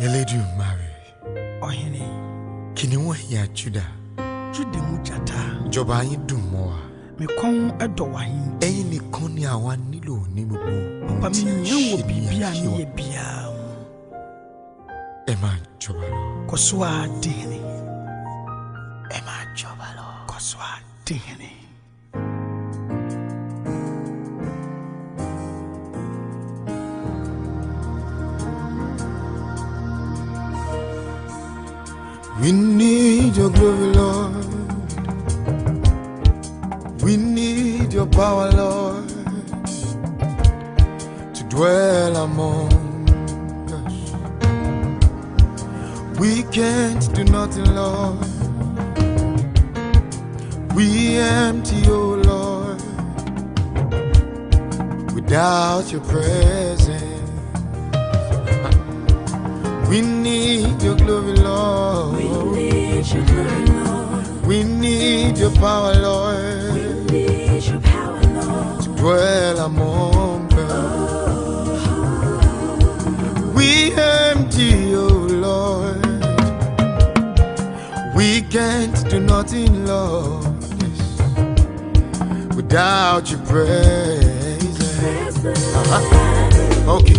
A lady you marry. Oh, Henny. Can you hear Judah? Judah Mujata. Jobai do more. Me come a doing. Any conia one nilo nimubu. Pammy, will be a beer. Emma Jobalo. Cosua Dini. Emma Jobalo. Cosua Dini. We need your glory, Lord. We need your power, Lord, to dwell among us. We can't do nothing, Lord. We empty, oh Lord, without your presence. We need your glory, Lord. We need your glory, Lord. We need your power, Lord. We need your power, Lord. To dwell among us. We empty, oh Lord. We can't do nothing, Lord, without your praise. Okay.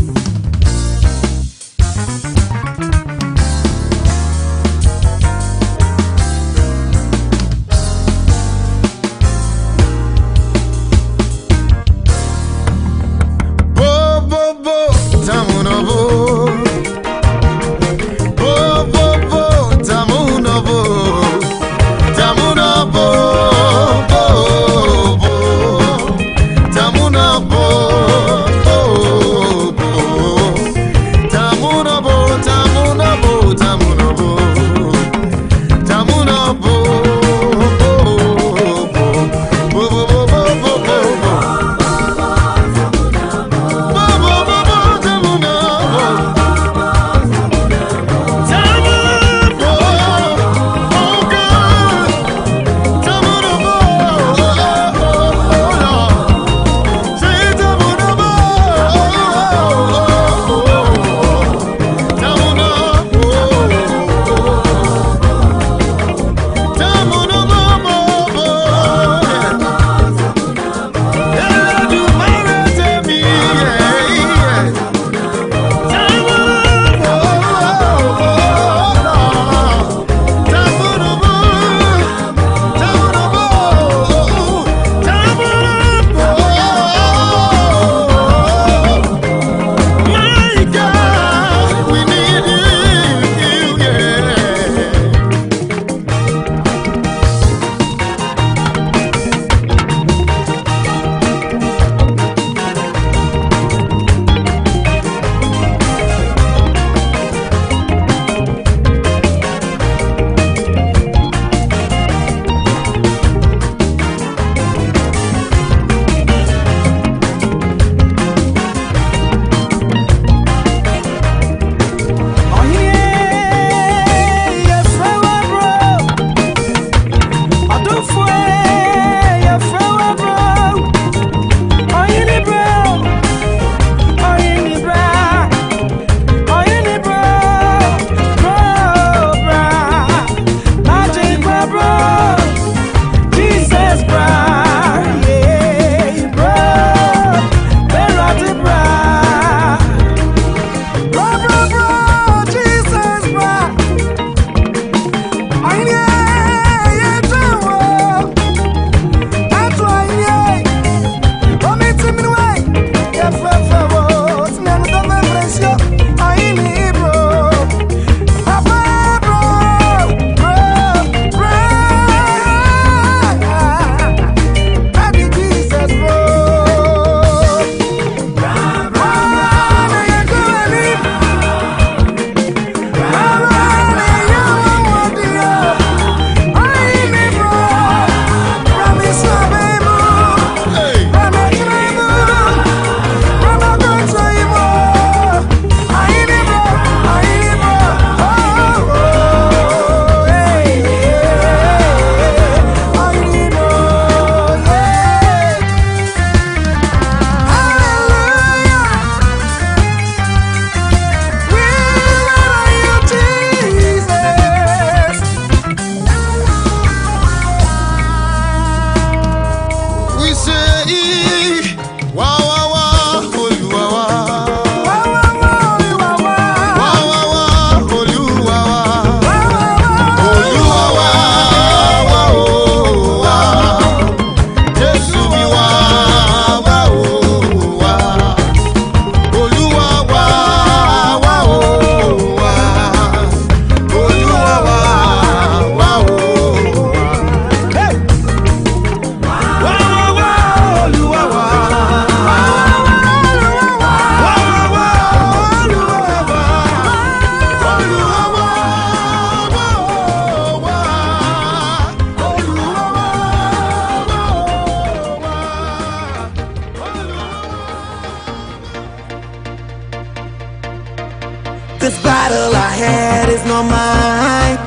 my mind.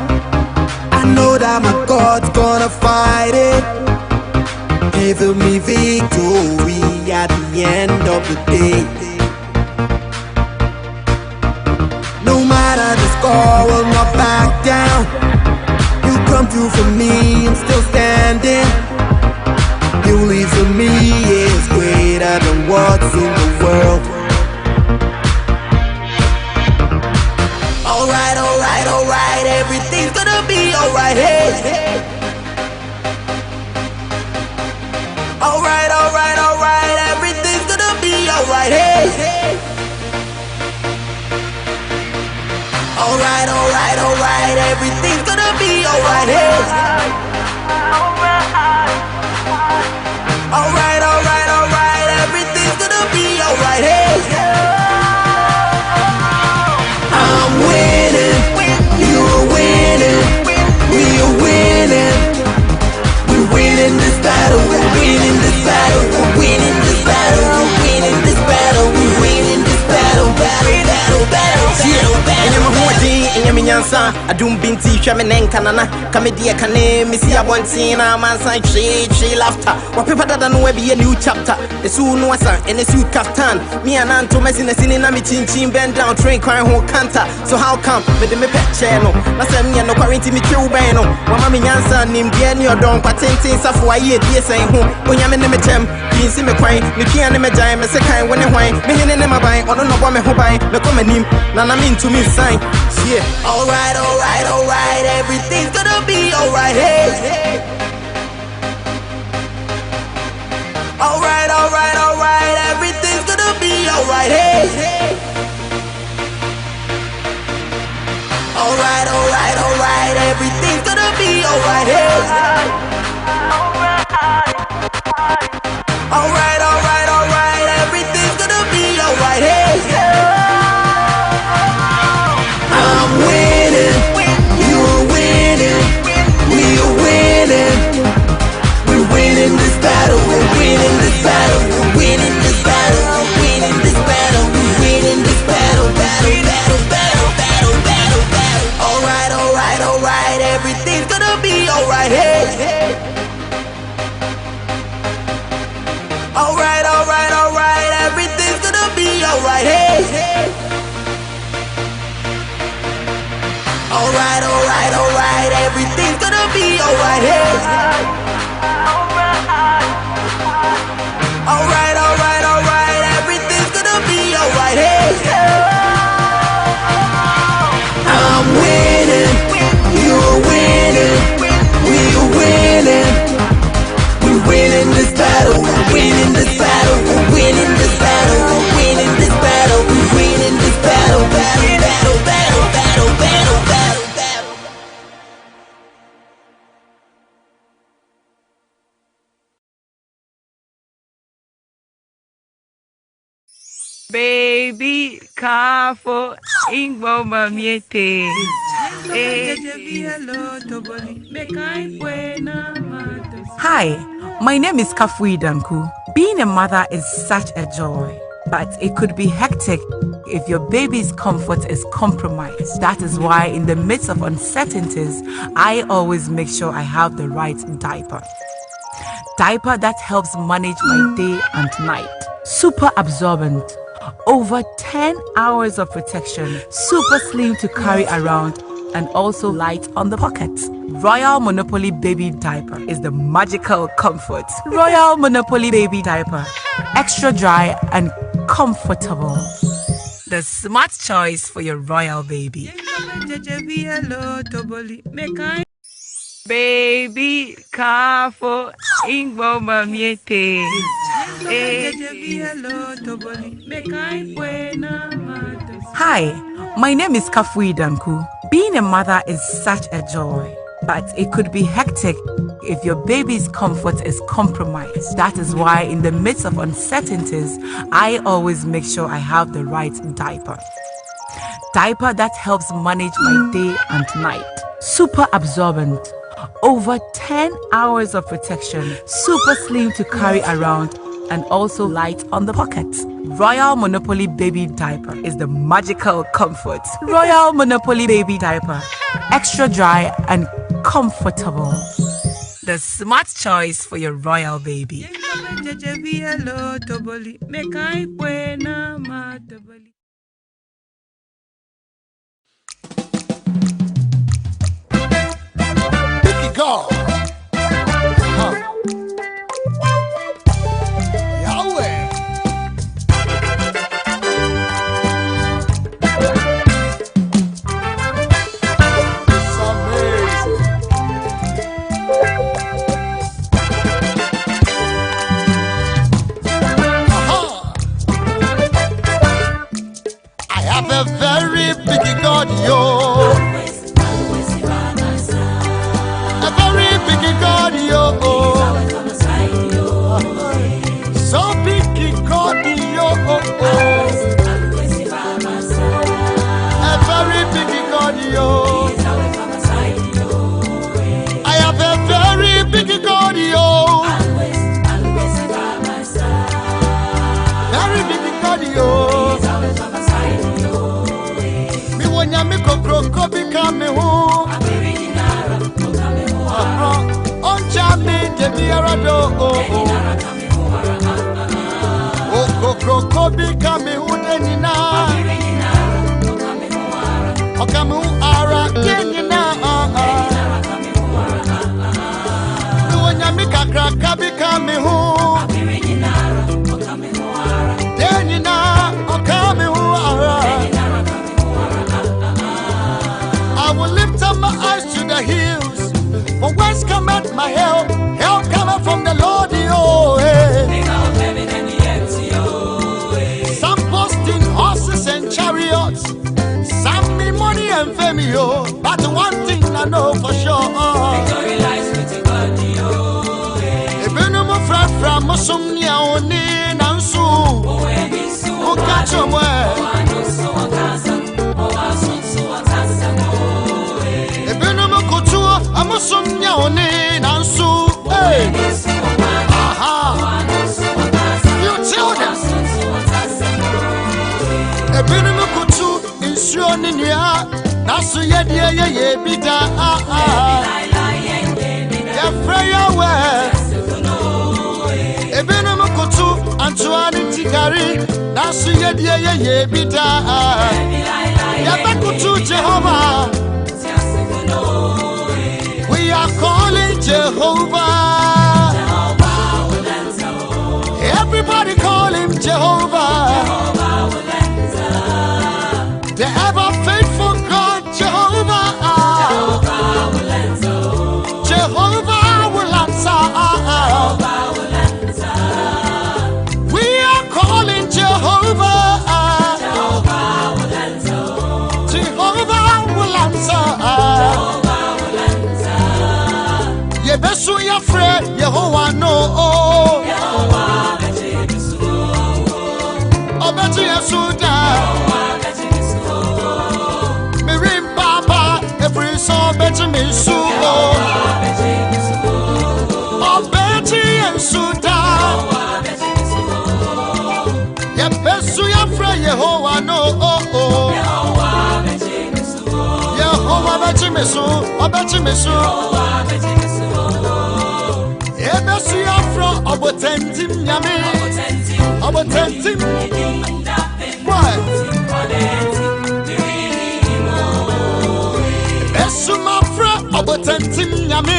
I know that my God's gonna fight it. Give me victory at the end of the day. No matter the score, will not back down. You come through for me, I'm still standing. You leave for me is greater than what's in the world. Alright, alright, alright, everything's gonna be alright, hey. Alright, alright, alright, everything's gonna be alright, hey. Alright, alright, alright, everything's gonna be alright, hey. Alright, alright, alright, everything's gonna be alright, hey. I'm winning, you're winning, we're winning. We're winning this battle, we're winning this battle, we're winning this battle, we're winning this battle, we're winning this battle, battle, battle, I don't been teach me nankanana. Kamedia kane, Missy Abontina, Mansan tree laughter. What people that know be a new chapter. The soon was and the suit kaftan. Me and Anto messing a sinina me chin bend down, train crying whole canter. So how come with the me pet channel? That's me and no quarantine me true bano. Mamma Yansa named Jenny or Don Patentin Safua ye dear saying who when I'm in the metem. You see me crying, me can't me giant, me second when I whine. Me in my buying, or no one who buy, the common name, Nana mean to me sign. Yeah. alright, alright, alright, everything's gonna be alright, hey. Alright, alright, alright, everything's gonna be alright, hey. Alright, alright, alright, everything's gonna be alright, hey. Alright, alright, alright, everything's gonna be alright, hey. I'm winning, you're winning, we're winning. We're winning this battle, we're winning this battle, we're winning this battle, we're winning this battle, we're winning this battle, battle. Alright, alright, alright, everything's gonna be alright, hey. Alright, alright, alright, everything's gonna be alright, hey. Alright, alright, alright, everything's gonna be alright, hey. Alright, alright, alright, everything's gonna be alright, hey. I'm winning, you're winning, we're winning. We're winning this battle, we're winning this battle, we're winning this battle, we're winning this battle, we're winning this battle, battle. Baby, careful, ingbo mamiete. Hi, my name is Kafui Danku. Being a mother is such a joy, but it could be hectic if your baby's comfort is compromised. That is why in the midst of uncertainties, I always make sure I have the right diaper. Diaper that helps manage my day and night. Super absorbent. Over 10 hours of protection. Super slim to carry around and also light on the pocket. Royal Monopoly Baby Diaper is the magical comfort. Royal Monopoly Baby Diaper. Extra dry and comfortable. The smart choice for your royal baby. Baby, careful, ingbo mamiete. Hi, my name is Kafui Danku. Being a mother is such a joy, but it could be hectic if your baby's comfort is compromised. That is why in the midst of uncertainties, I always make sure I have the right diaper. Diaper that helps manage my day and night. Super absorbent. Over 10 hours of protection. Super slim to carry around and also light on the pockets. Royal Monopoly Baby Diaper is the magical comfort. Royal Monopoly Baby Diaper. Extra dry and comfortable. The smart choice for your royal baby. Picky God. Yahweh. It's amazing. I have a very big God, yo. A very big God, yo. So big God, yo. A very big God, yo. I have a very big God, yo. Very big God, yo. Me wanya me kokro become me who. Oncha me de biarado. Oh kokro become me who denina. Okamu ara denina. Me wanya me kakra become me who. Denina okamu ara. I will lift up my eyes to the hills. From whence cometh my help? Help cometh from the Lord. Oh, some posting horses and chariots, some me money and fame, yo. But one thing I know for sure. Victory lies with God, yo. Ebenu mo fra musumnya oni nansu. O kacho mo. Amusunya one nansu. Aha. You tell them. Ebinu kutu insure niya. Nasu ye bida. Ya freya we. Ebinu kutu Antoine Tikari. Nasu ye bida. Ya bakutu Jehovah. We are calling Jehovah. Everybody call him Jehovah. The ever faithful God, Jehovah. Jehovah will answer. We are calling Jehovah. Jehovah will answer. Besu ya fre Yehovah no. Yehovah beji besu. Obeji yesuda. Mirim papa every so beji besu. Obeji yesuda. Ya besu ya fre Yehovah no. Yehovah beji besu. Yehovah beji besu. Obeji besu. Ebesu afro obotentim nyame obotentim what Ebesu afro obotentim nyame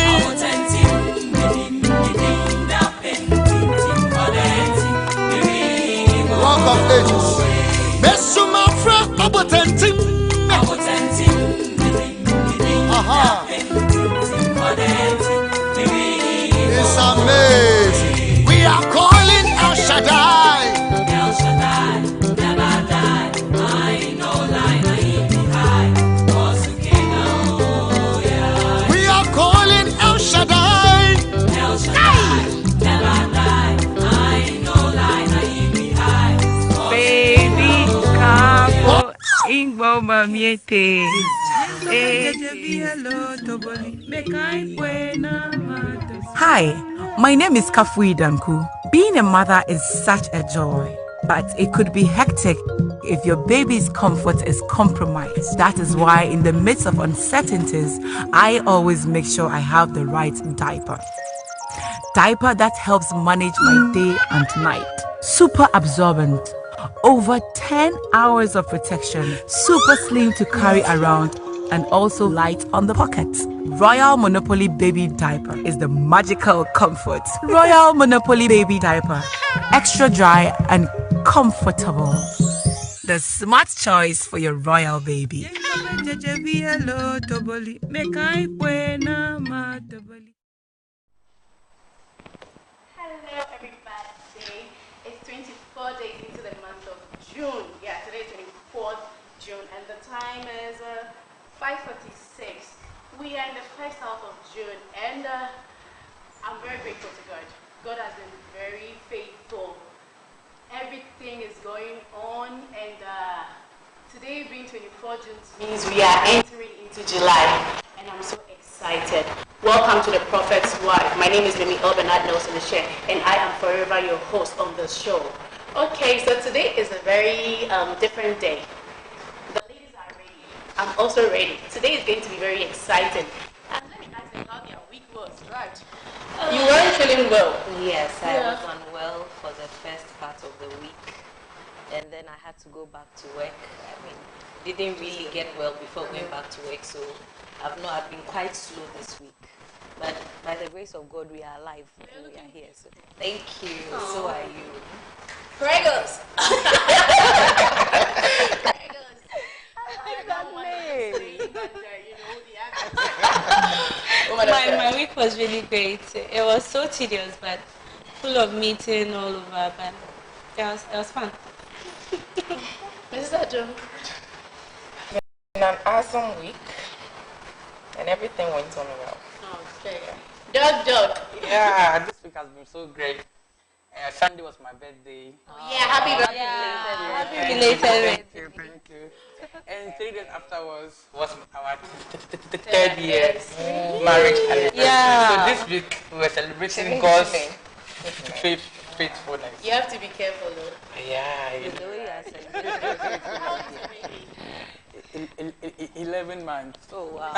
Rock of Ages Ebesu afro obotentim aha It's amazing. We are calling El Shaddai. El Shaddai, never die. I know line, I be high. We are calling El Shaddai. El Shaddai, never die. I know line, I be high. Baby, careful, ingbo mamiete. Make I Hi, my name is Kafui Danku. Being a mother is such a joy, but it could be hectic if your baby's comfort is compromised. That is why in the midst of uncertainties, I always make sure I have the right diaper. Diaper that helps manage my day and night. Super absorbent. Over 10 hours of protection. Super slim to carry around and also light on the pocket. Royal Monopoly Baby Diaper is the magical comfort. Royal Monopoly Baby Diaper. Extra dry and comfortable. The smart choice for your royal baby. Hello everybody. It's 24 days into the month of June. Yeah, today is 24th June and the time is 5:46. We are in the first half of June and I'm very grateful to God. God has been very faithful. Everything is going on and today being 24 June means we are entering into July and I'm so excited. Welcome to the Prophet's Wife. My name is Elbernard and I am forever your host on the show. Okay, so today is a very different day. The ladies are ready. I'm also ready. Today is going to be very exciting. And let me ask you how your week was, right? You weren't feeling well. Yes, I was unwell for the first part of the week. And then I had to go back to work. I mean, didn't really get well before going back to work, so I've been quite slow this week. But by the grace of God, we are alive and we are here. So thank you. Aww. So are you. Pregos. My week was really great. It was so tedious, but full of meeting all over. But it was fun. Mrs. Adjo. An awesome week, and everything went on well. Okay. Dog. Yeah, this week has been so great. Sunday was my birthday. Yeah, happy birthday. Happy belated. Thank you. And 3 days afterwards was our third year marriage anniversary. Yeah. So this week we were celebrating God's faithfulness. You have to be careful though. Yeah. The way you are celebrating. 11 months. Oh, wow.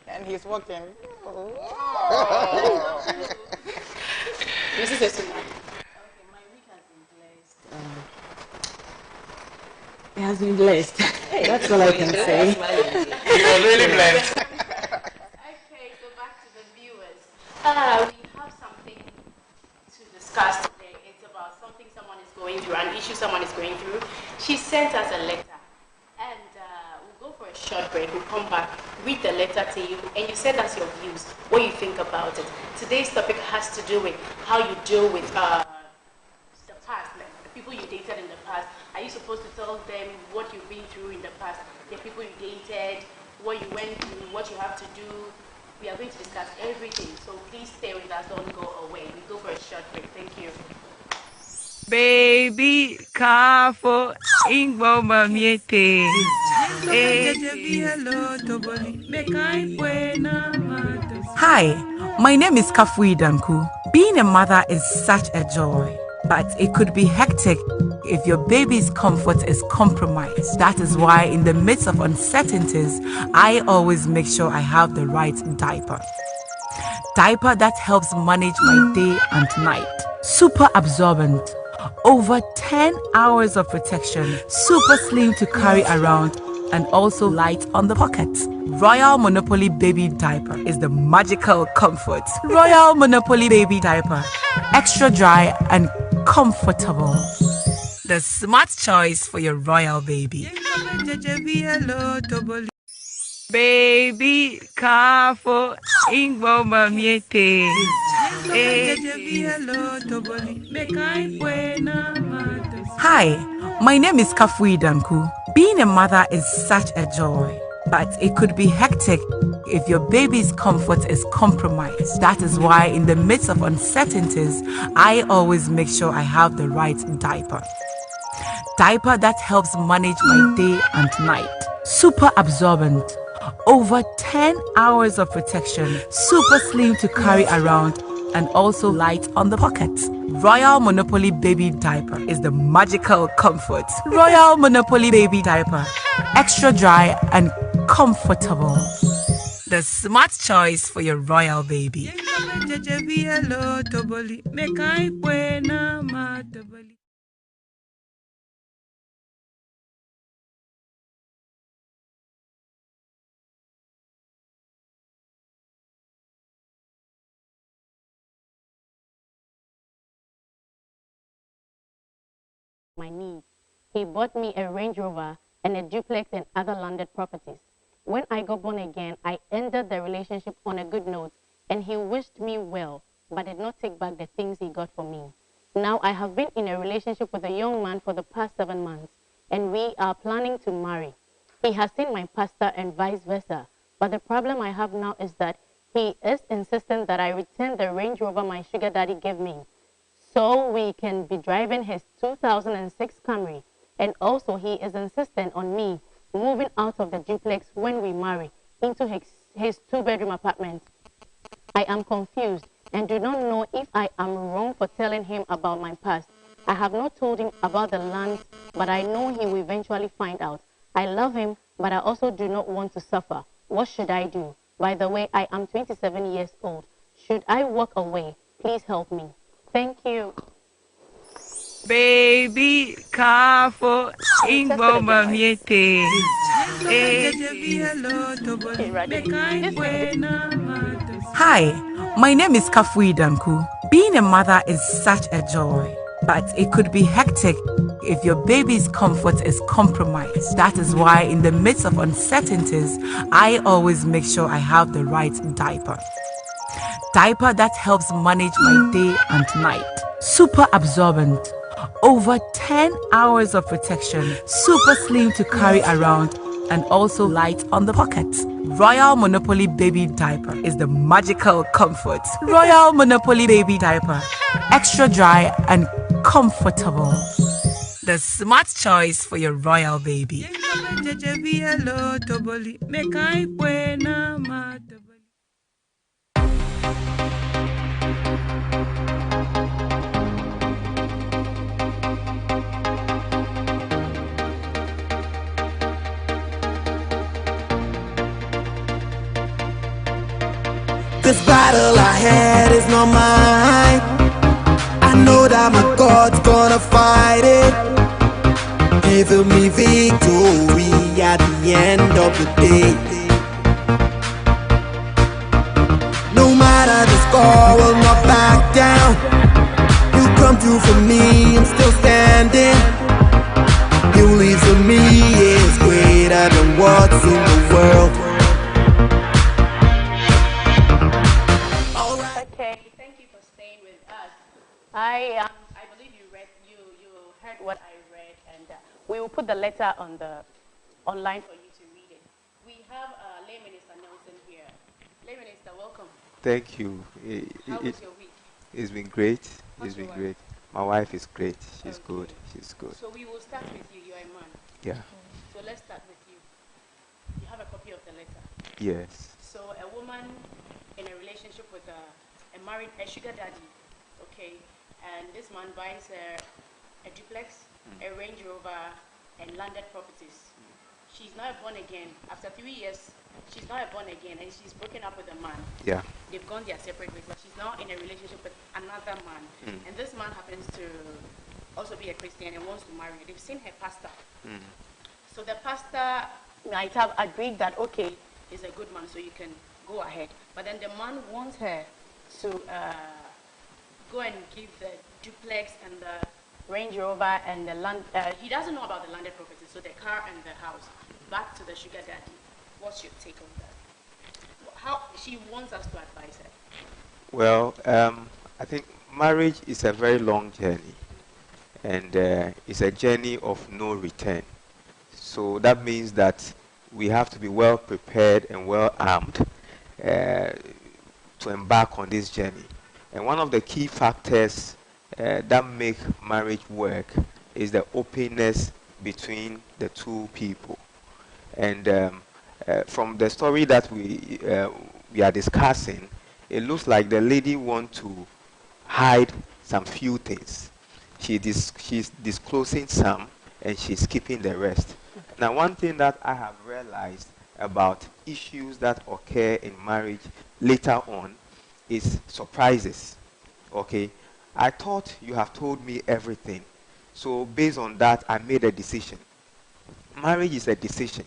And he's walking. This is a okay, my week has been blessed. It has been blessed. That's all I can say. He was really blessed. Okay, so back to the viewers. We have something to discuss today. It's about something someone is going through, an issue someone is going through. She sent us a letter. And we'll go for a short break. We'll come back, read the letter to you, and you send us your views, what you think about it. Today's topic has to do with how you deal with the past, like the people you dated in the past. Are you supposed to tell them what you've been through in the past, the people you dated, what you went through, what you have to do? We are going to discuss everything, so please stay with us, don't go away. We go for a short break. Thank you. Baby, careful, Ingbo Mamiete. Hi, my name is Kafui Danku. Being a mother is such a joy, but it could be hectic if your baby's comfort is compromised. That is why in the midst of uncertainties, I always make sure I have the right diaper. Diaper that helps manage my day and night. Super absorbent. Over 10 hours of protection. Super slim to carry around and also light on the pocket. Royal Monopoly Baby Diaper is the magical comfort. Royal Monopoly Baby Diaper. Extra dry and comfortable. The smart choice for your royal baby. Baby, careful, Ingbo Mamiete. Hi, my name is Kafui Danku. Being a mother is such a joy, but it could be hectic if your baby's comfort is compromised. That is why in the midst of uncertainties, I always make sure I have the right diaper. Diaper that helps manage my day and night. Super absorbent. over 10 hours of protection, super slim to carry around, and also light on the pocket. Royal Monopoly Baby Diaper is the magical comfort. Royal Monopoly Baby Diaper, extra dry and comfortable. The smart choice for your royal baby. My needs. He bought me a Range Rover and a duplex and other landed properties. When I got born again, I ended the relationship on a good note, and he wished me well, but did not take back the things he got for me. Now I have been in a relationship with a young man for the past 7 months, and we are planning to marry. He has seen my pastor and vice versa, but the problem I have now is that he is insistent that I return the Range Rover my sugar daddy gave me, so we can be driving his 2006 Camry. And also he is insistent on me moving out of the duplex when we marry into his 2-bedroom apartment. I am confused and do not know if I am wrong for telling him about my past. I have not told him about the land, but I know he will eventually find out. I love him, but I also do not want to suffer. What should I do? By the way, I am 27 years old. Should I walk away? Please help me. Thank you. Baby, careful, Ingbo Mamiete. Hi, my name is Kafui Danku. Being a mother is such a joy, but it could be hectic if your baby's comfort is compromised. That is why in the midst of uncertainties, I always make sure I have the right diaper. Diaper that helps manage my day and night. Super absorbent. Over 10 hours of protection. Super slim to carry around and also light on the pocket. Royal Monopoly Baby Diaper is the magical comfort. Royal Monopoly Baby Diaper. Extra dry and comfortable. The smart choice for your royal baby. This battle I had is not mine. I know that my God's gonna fight it, giving me victory at the end of the day. No matter the score, will not back down. You come through for me, I'm still standing. You leave for me is greater than what's in the world. I believe you heard what I read, and we will put the letter on the online for you to read it. We have Lay Minister Nelson here. Lay Minister, welcome. Thank you. How was your week? It's been great. How's It's been your great. My wife is great. She's Okay. good. She's good. So we will start with you. You are a man. Yeah. So let's start with you. You have a copy of the letter. Yes. So a woman in a relationship with a sugar daddy, okay, and this man buys her a duplex, a Range Rover, and landed properties. She's now born again. After 3 years, she's now born again, and she's broken up with a man. Yeah. They've gone their separate ways, but she's now in a relationship with another man. And this man happens to also be a Christian and wants to marry her. They've seen her pastor. So the pastor might have agreed that, okay, he's a good man, so you can go ahead. But then the man wants her to go and give the duplex and the Range Rover and the land. He doesn't know about the landed property, so the car and the house, back to the sugar daddy. What's your take on that? How she wants us to advise her? Well, I think marriage is a very long journey, and it's a journey of no return. So that means that we have to be well prepared and well armed to embark on this journey. And one of the key factors that make marriage work is the openness between the two people. And from the story that we are discussing, it looks like the lady wants to hide some few things. She's disclosing some and she's keeping the rest. Now, one thing that I have realized about issues that occur in marriage later on is surprises. Okay, I thought you have told me everything, so based on that I made a decision. Marriage is a decision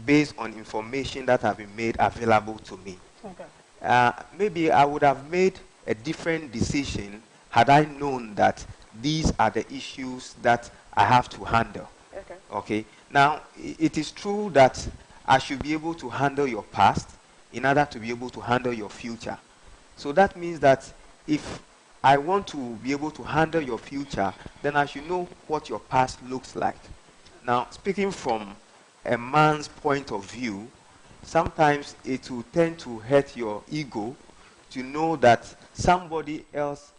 based on information that have been made available to me. Okay. Maybe I would have made a different decision had I known that these are the issues that I have to handle. Okay. Okay. Now, it is true that I should be able to handle your past in order to be able to handle your future. So that means that if I want to be able to handle your future, then I should know what your past looks like. Now, speaking from a man's point of view, sometimes it will tend to hurt your ego to know that somebody else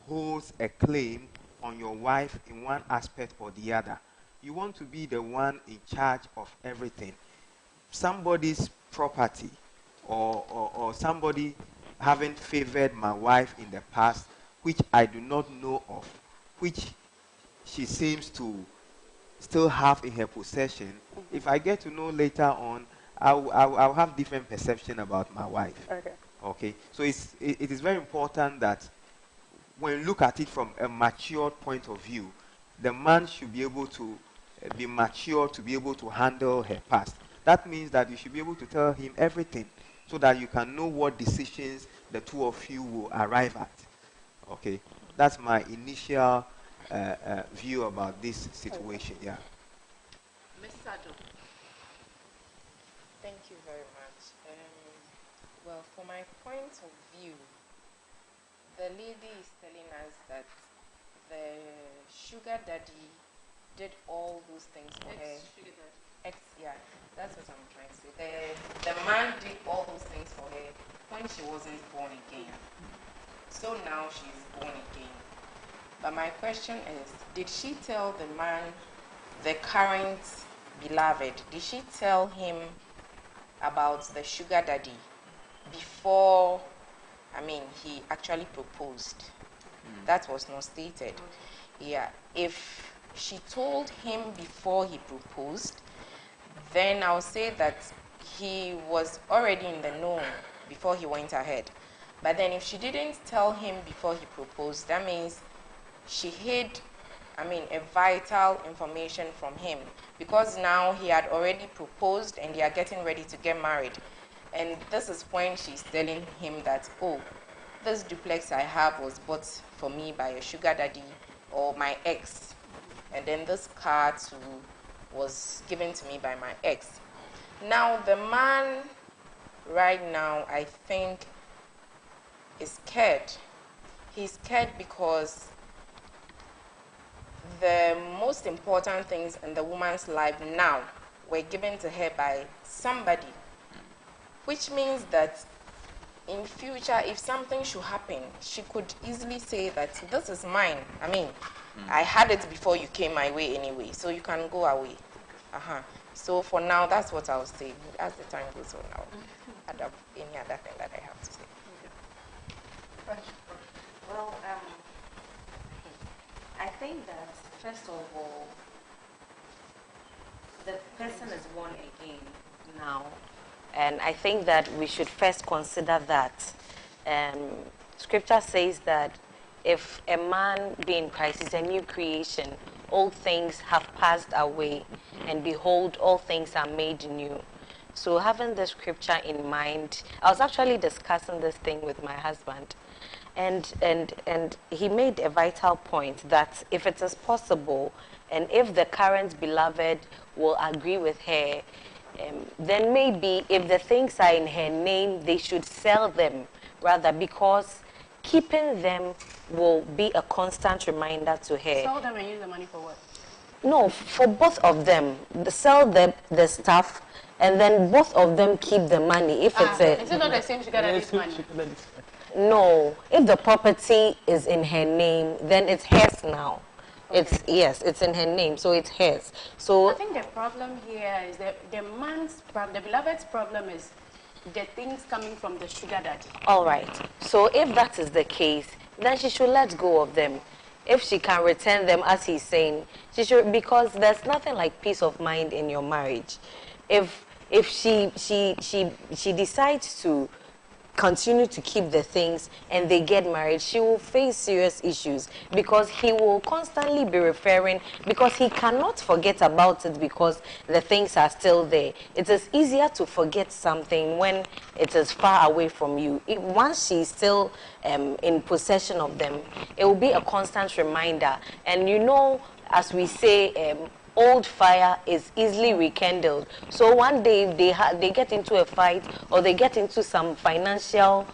holds a claim on your wife in one aspect or the other. You want to be the one in charge of everything. Somebody's property or somebody having favored my wife in the past, which I do not know of, which she seems to still have in her possession. If I get to know later on, I'll have different perception about my wife. Okay. Okay. So it is very important that when you look at it from a mature point of view, the man should be able to be mature to be able to handle her past. That means that you should be able to tell him everything so that you can know what decisions the two of you will arrive at. Okay. That's my initial view about this situation. Yeah. Miss Sado. Thank you very much. Well, from my point of view, the lady is telling us that the sugar daddy did all those things for her. Yeah, that's what I'm trying to say. The man did all those things for her when she wasn't born again. So now she's born again. But my question is, did she tell the man, the current beloved, did she tell him about the sugar daddy before, he actually proposed? That was not stated. Yeah, if she told him before he proposed, then I'll say that he was already in the know before he went ahead. But then if she didn't tell him before he proposed, that means she hid, a vital information from him, because now he had already proposed and they are getting ready to get married. And this is when she's telling him that, oh, this duplex I have was bought for me by a sugar daddy or my ex. And then this car too was given to me by my ex. Now the man right now, I think, is scared. He's scared because the most important things in the woman's life now were given to her by somebody, which means that in future, if something should happen, she could easily say that this is mine. I had it before you came my way anyway, so you can go away. So for now, that's what I'll say. As the time goes on, I'll add up any other thing that I have to say. Well, I think that first of all, the person is born again now, and I think that we should first consider that. Scripture says that if a man be in Christ is a new creation, all things have passed away, and behold, all things are made new. So having the scripture in mind, I was actually discussing this thing with my husband, and he made a vital point that if it is possible, and if the current beloved will agree with her, then maybe if the things are in her name, they should sell them rather, because keeping them will be a constant reminder to her. Sell them and use the money for what? No, for both of them. Sell the stuff, and then both of them keep the money. If it's a... Is it not the same sugar daddy's money? No. If the property is in her name, then it's hers now. It's, yes, it's in her name, so it's hers. So I think the problem here is that the beloved's problem is the things coming from the sugar daddy. all right. So if that is the case, then she should let go of them. If she can return them, as he's saying, she should, because there's nothing like peace of mind in your marriage. If she decides to continue to keep the things and they get married, she will face serious issues because he will constantly be referring, because he cannot forget about it because the things are still there. It is easier to forget something when it is far away from you. Once she's still in possession of them, it will be a constant reminder. And you know, as we say, old fire is easily rekindled. So one day they get into a fight or they get into some financial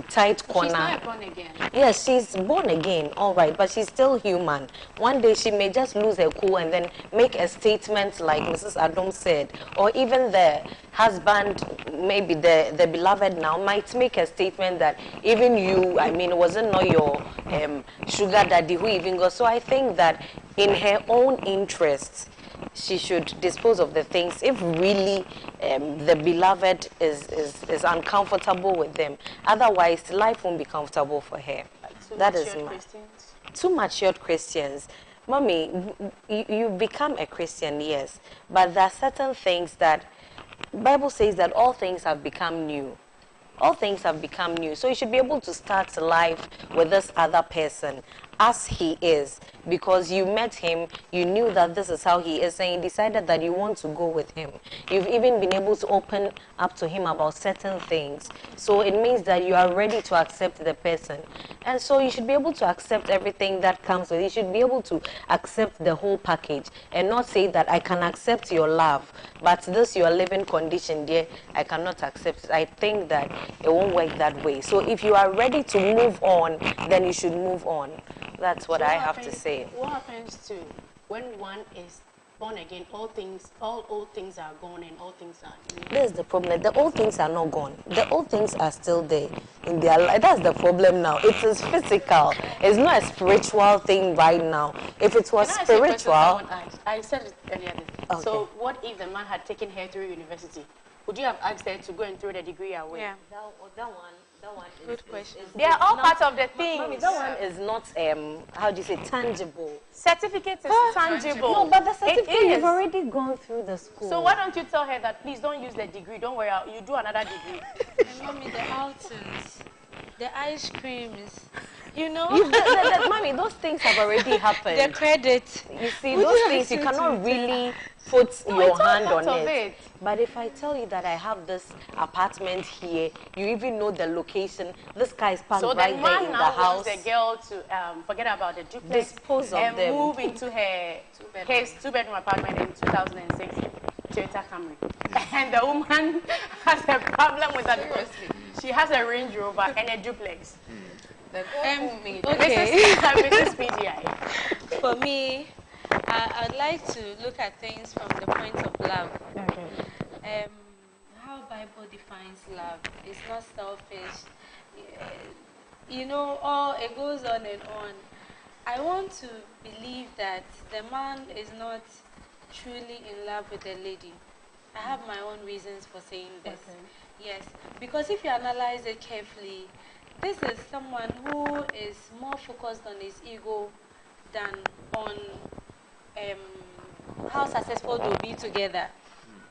tight corner. She's not born again. Yes, she's born again, all right, but she's still human. One day she may just lose her cool and then make a statement like Mrs. Adam said, or even the husband, maybe the beloved now, might make a statement that even you, I mean, wasn't not your sugar daddy who even goes. So I think that in her own interests, she should dispose of the things if really the beloved is uncomfortable with them. Otherwise, life won't be comfortable for her. That is too matured Christians. Mommy, you become a Christian, yes, but there are certain things that Bible says that all things have become new. All things have become new. So you should be able to start life with this other person as he is, because you met him, you knew that this is how he is, and you decided that you want to go with him. You've even been able to open up to him about certain things. So it means that you are ready to accept the person. And so you should be able to accept everything that comes with it. You should be able to accept the whole package and not say that I can accept your love, but this your living condition, dear, I cannot accept it. I think that it won't work that way. So if you are ready to move on, then you should move on. That's what I have to say. What happens to when one is born again? All old things are gone and all things are new. That's the problem. The old things are not gone. The old things are still there in their life. That's the problem now. It is physical. It's not a spiritual thing right now. If it was spiritual, I said it earlier. Okay. So what if the man had taken her through university? Would you have asked her to go and throw the degree away? Yeah. That one is good question. They are all part of the things. Mommy, that one is not how do you say, tangible. Certificate is tangible. No, but the certificate, you've already gone through the school. So why don't you tell her that please don't use the degree, don't worry, you do another degree. And mommy, the outings, the ice creams, you know. Mommy, those things have already happened. The credit. You see, those things you cannot really put your hand on it. But if I tell you that I have this apartment here, you even know the location. This car is parked right there in the house. So the man now wants the girl to forget about the duplex dispose of and them. move into his two-bedroom apartment in 2006 Toyota Camry. And the woman has a problem with that because she has a Range Rover and a duplex. Okay. Mrs. PGI. For me, I'd like to look at things from the point of love. Okay. How Bible defines love. It's not selfish. You know, it goes on and on. I want to believe that the man is not truly in love with the lady. I have my own reasons for saying this. Okay. Yes, because if you analyze it carefully, this is someone who is more focused on his ego than on how successful they'll be together.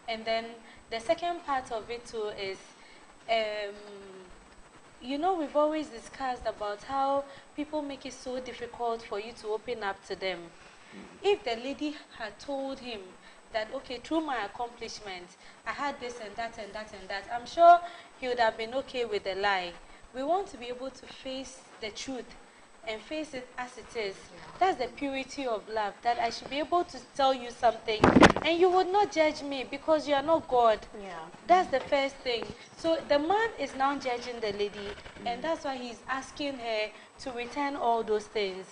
And then the second part of it too is, you know, we've always discussed about how people make it so difficult for you to open up to them. If the lady had told him that, okay, through my accomplishments, I had this and that and that and that, I'm sure he would have been okay with the lie. We want to be able to face the truth and face it as it is. That's the purity of love, that I should be able to tell you something and you would not judge me because you are not God. Yeah. That's the first thing. So the man is now judging the lady, and that's why he's asking her to return all those things.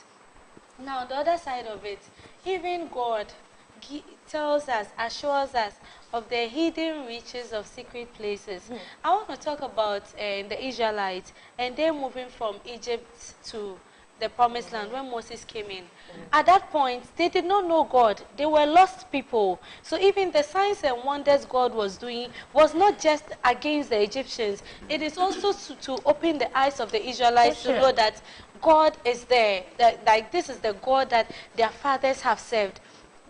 Now, the other side of it, even God tells us, assures us of the hidden riches of secret places. I want to talk about the Israelites and they're moving from Egypt to the promised land, when Moses came in, at that point, they did not know God. They were lost people. So even the signs and wonders God was doing was not just against the Egyptians. It is also to open the eyes of the Israelites to know that God is there. That, like, this is the God that their fathers have served.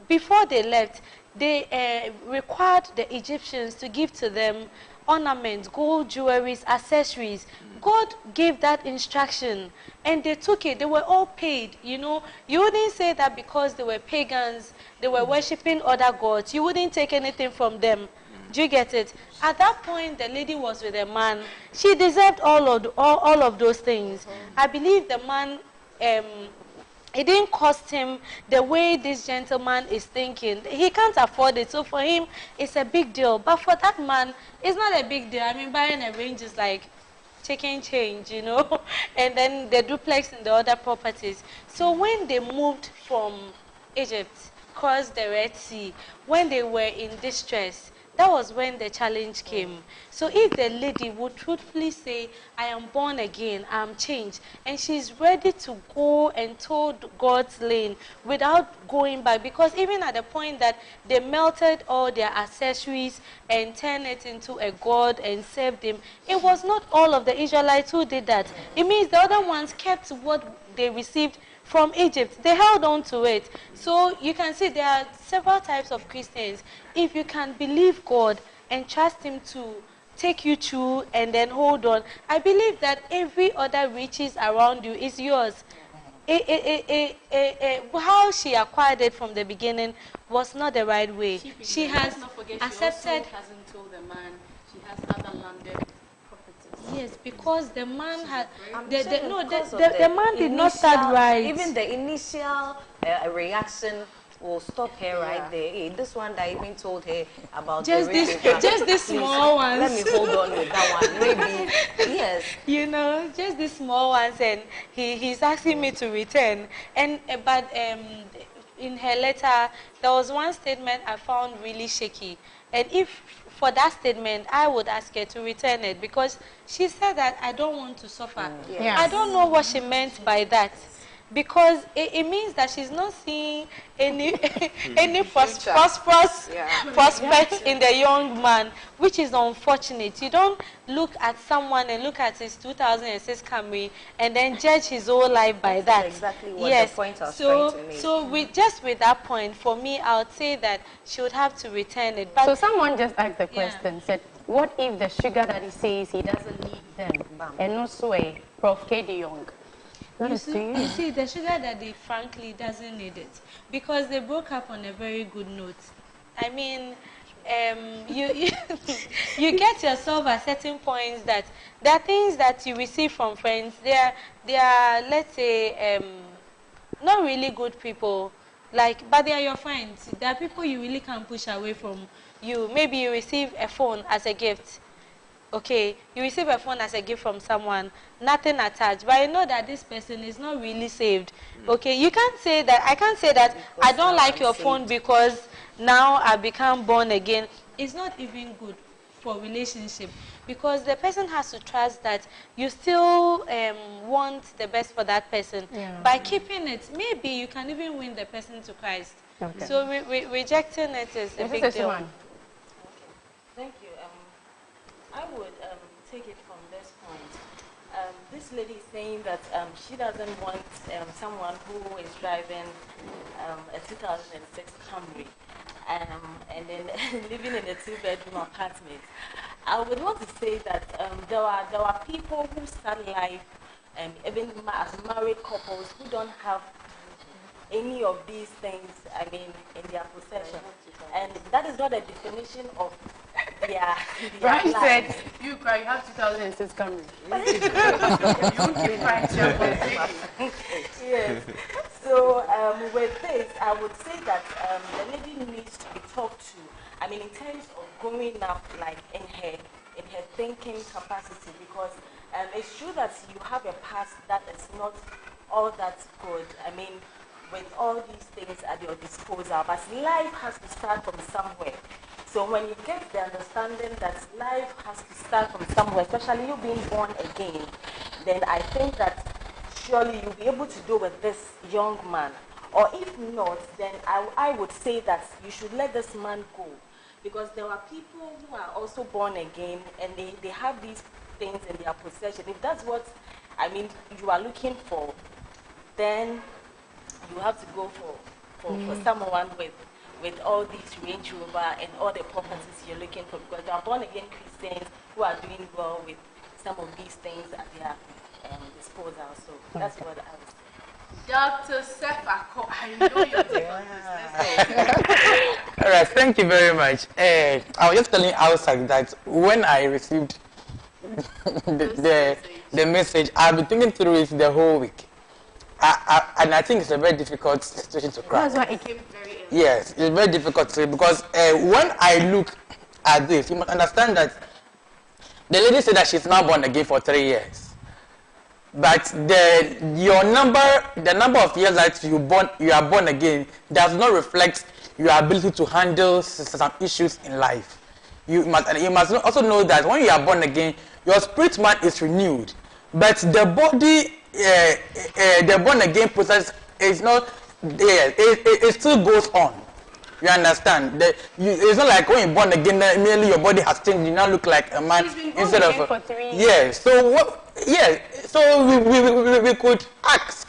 Before they left, they required the Egyptians to give to them ornaments, gold jewelries, accessories. God gave that instruction and they took it. They were all paid. You know, you wouldn't say that because they were pagans, they were worshipping other gods. You wouldn't take anything from them. Do you get it? At that point, the lady was with a man. She deserved all of those things. I believe the man, it didn't cost him the way this gentleman is thinking. He can't afford it. So for him, it's a big deal. But for that man, it's not a big deal. I mean, buying a range is like taking change, you know, and then the duplex and the other properties. So when they moved from Egypt, crossed the Red Sea, when they were in distress, that was when the challenge came. So if the lady would truthfully say, I am born again, I am changed, and she's ready to go and toe God's lane without going back, because even at the point that they melted all their accessories and turned it into a god and served him, it was not all of the Israelites who did that. It means the other ones kept what they received from Egypt. They held on to it. So you can see there are several types of Christians. If you can believe God and trust him to take you through and then hold on, I believe that every other riches around you is yours. How she acquired it from the beginning was not the right way. She has accepted. She hasn't told the man she has other landed properties. Yes, because the man had. The The man did not start right. Even the initial reaction will stop her right there. Hey, this one that I even told her about just the this small ones. Let me hold on with that one. Maybe yes. You know, just the small ones, and he's asking me to return. And but in her letter, there was one statement I found really shaky. And if for that statement, I would ask her to return it, because she said that I don't want to suffer. Yes. I don't know what she meant by that. Because it means that she's not seeing any prosperous prospect in the young man, which is unfortunate. You don't look at someone and look at his 2006 Camry and then judge his whole life by that. Exactly what the point I was trying to make. So with that point, for me, I would say that she would have to return it. But So someone just asked the question, said, what if the sugar daddy says he doesn't need them? And also a Prof. K.D. Young. You see, the sugar daddy, frankly, doesn't need it, because they broke up on a very good note. I mean, you get yourself at certain points that there are things that you receive from friends. They are let's say, not really good people, but they are your friends. There are people you really can't push away from you. Maybe you receive a phone as a gift. Okay, you receive a phone as a gift from someone, nothing attached, but I know that this person is not really saved. Okay, you can't say that. I can't say that I don't like your phone because now I become born again. It's not even good for relationship, because the person has to trust that you still want the best for that person. By keeping it, maybe you can even win the person to Christ. Okay. So rejecting it is a big deal. Okay. Thank you. I would take it from this point. This lady is saying that she doesn't want someone who is driving a 2006 Camry and then living in a two-bedroom apartment. I would want to say that there are people who start life, even as married couples, who don't have any of these things, I mean, in their possession. And that is not a definition of their Right, life. said, you have 2006 Camry. Yes. So with this, I would say that the lady needs to be talked to. I mean, in terms of growing up, like in her thinking capacity, because it's true that you have a past that is not all that good. I mean, with all these things at your disposal, but life has to start from somewhere. So when you get the understanding that life has to start from somewhere, especially you being born again, then I think that surely you'll be able to do with this young man. Or if not, then I would say that you should let this man go. Because there are people who are also born again and they have these things in their possession. If that's what, you are looking for, then you have to go for someone with all these Range Rover and all the properties you're looking for. Because there are born again Christians who are doing well with some of these things at their disposal. So that's what I would say. Dr. Sepako, I know you're taking this. All right, thank you very much. I was just telling outside that when I received the message, I've been thinking through it the whole week. And I think it's a very difficult situation to crack. That's why it came very early. Yes, it's very difficult to because when I look at this, you must understand that the lady said that she's now born again for 3 years. But the number of years that you are born again does not reflect your ability to handle some issues in life. You must also know that when you are born again, your spirit man is renewed, but the body, the born again process is not there. It still goes on. You understand? It's not like when you're born again, merely your body has changed. You now look like a man instead of. For 3 years. Yeah. So what? Yeah. So we could ask,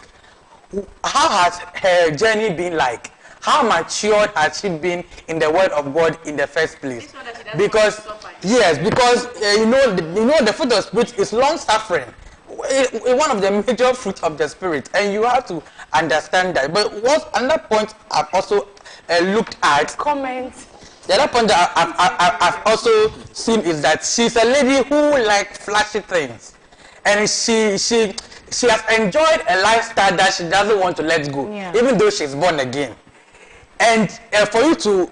how has her journey been like? How matured has she been in the Word of God in the first place? Because yes, because you know the fruit of the Spirit is long suffering. One of the major fruits of the Spirit, and you have to understand that. But what's another point I've also looked at. Comments. The other point that I've also seen is that she's a lady who likes flashy things, and she has enjoyed a lifestyle that she doesn't want to let go, even though she's born again. And for you to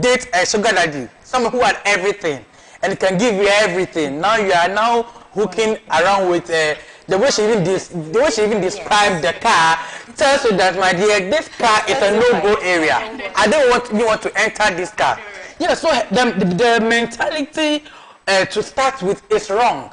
date a sugar daddy, someone who had everything and can give you everything, now you are now hooking around with the way she even described the car tells you that, my dear, this car is a no-go area. I don't want to enter this car. Yeah, so the mentality to start with is wrong.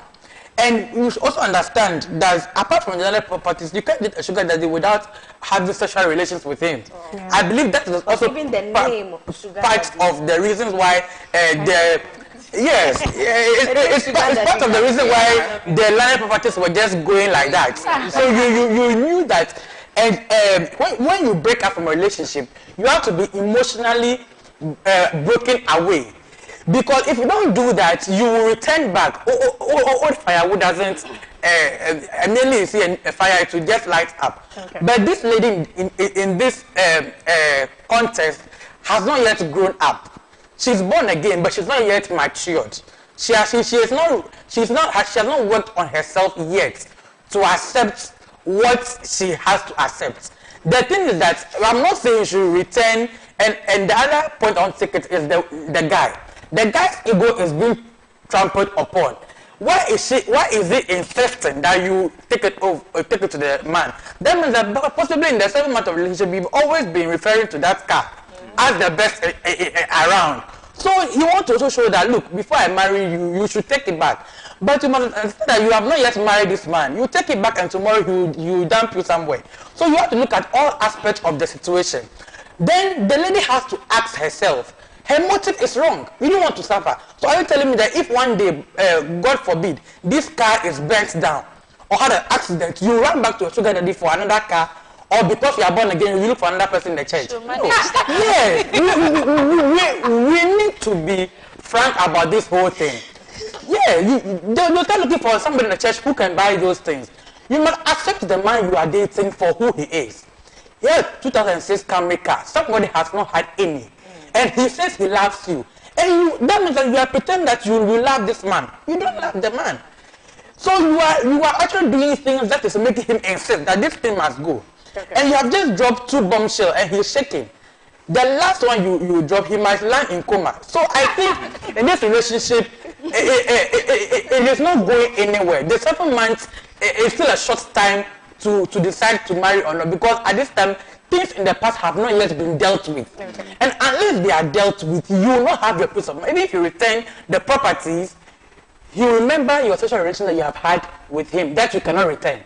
And you should also understand that apart from the other properties, you can't date a sugar daddy without having sexual relations with him. Yeah. I believe that is also even the name of sugar part of the reasons why it's part of the reason why the land properties were just going like that. So you knew that, and when you break up from a relationship, you have to be emotionally broken away. Because if you don't do that, you will return back. Old firewood doesn't merely see a fire, it will just light up. Okay. But this lady in this context has not yet grown up. She's born again, but she's not yet matured. She has not worked on herself yet to accept what she has to accept. The thing is that I'm not saying she should return, and the other point on ticket is the guy. The guy's ego is being trampled upon. Why is it insisting that you take it to the man? That means that possibly in the 7 months of relationship, you've always been referring to that car as the best around. So you want to also show that, look, before I marry you, you should take it back. But you must understand that you have not yet married this man. You take it back and tomorrow you dump you somewhere. So you have to look at all aspects of the situation. Then the lady has to ask herself, her motive is wrong. You don't want to suffer. So are you telling me that if one day, God forbid, this car is burnt down or had an accident, you run back to a sugar daddy for another car, or because you are born again, you look for another person in the church? No. Yeah, we need to be frank about this whole thing. Yeah, you start looking for somebody in the church who can buy those things. You must accept the man you are dating for who he is. Yeah, 2006 Camry car. Somebody has not had any. And he says he loves you. And that means that you are pretending that you love this man. You don't love the man. So you are actually doing things that is making him insist that this thing must go. Okay. And you have just dropped 2 bombshells and he's shaking. The last one you drop, he might land in coma. So I think in this relationship, it is not going anywhere. The 7 months is still a short time to decide to marry or not, because at this time, things in the past have not yet been dealt with. Okay. And unless they are dealt with, you will not have your peace of mind. Even if you return the properties, you remember your sexual relation that you have had with him that you cannot return.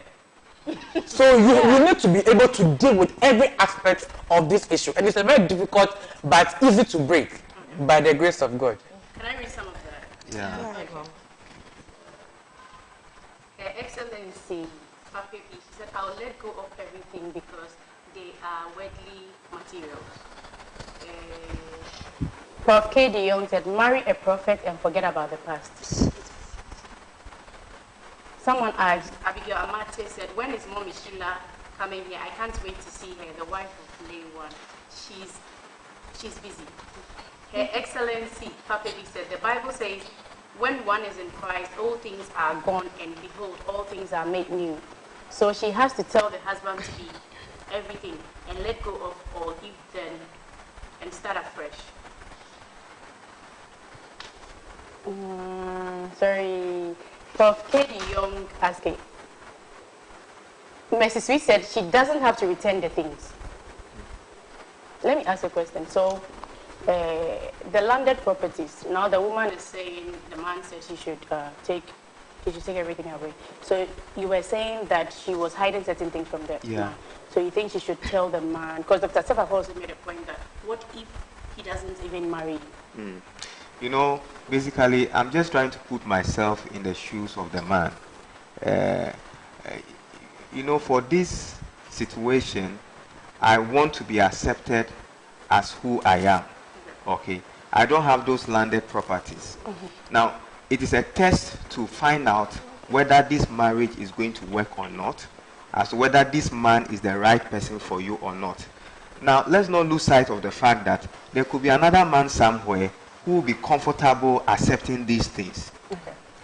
So you need to be able to deal with every aspect of this issue. And it's a very difficult but easy to break by the grace of God. Can I read some of that? Yeah. Her Excellency, Papi, she said, I'll let go of everything because they are worldly materials. Prof. K. De Young said, marry a prophet and forget about the past. Someone asked, Abigail Amate said, when is Mommy Sheila coming here? I can't wait to see her, the wife of Lay One. She's busy. Her Excellency, Papabi said, the Bible says, when one is in Christ, all things are gone, and behold, all things are made new. So she has to tell the husband to be everything and let go of all, give them, and start afresh. Sorry. Prof. Katie Young asking. Mrs. Sweet said she doesn't have to return the things. Let me ask a question. So, the landed properties. Now the woman is saying, the man said he should take everything away. So you were saying that she was hiding certain things from the man. So you think she should tell the man? Because Dr. Sefa also made a point that what if he doesn't even marry you? You know, basically, I'm just trying to put myself in the shoes of the man. You know, for this situation, I want to be accepted as who I am. Okay? I don't have those landed properties. Now, it is a test to find out whether this marriage is going to work or not, as to whether this man is the right person for you or not. Now, let's not lose sight of the fact that there could be another man somewhere who will be comfortable accepting these things.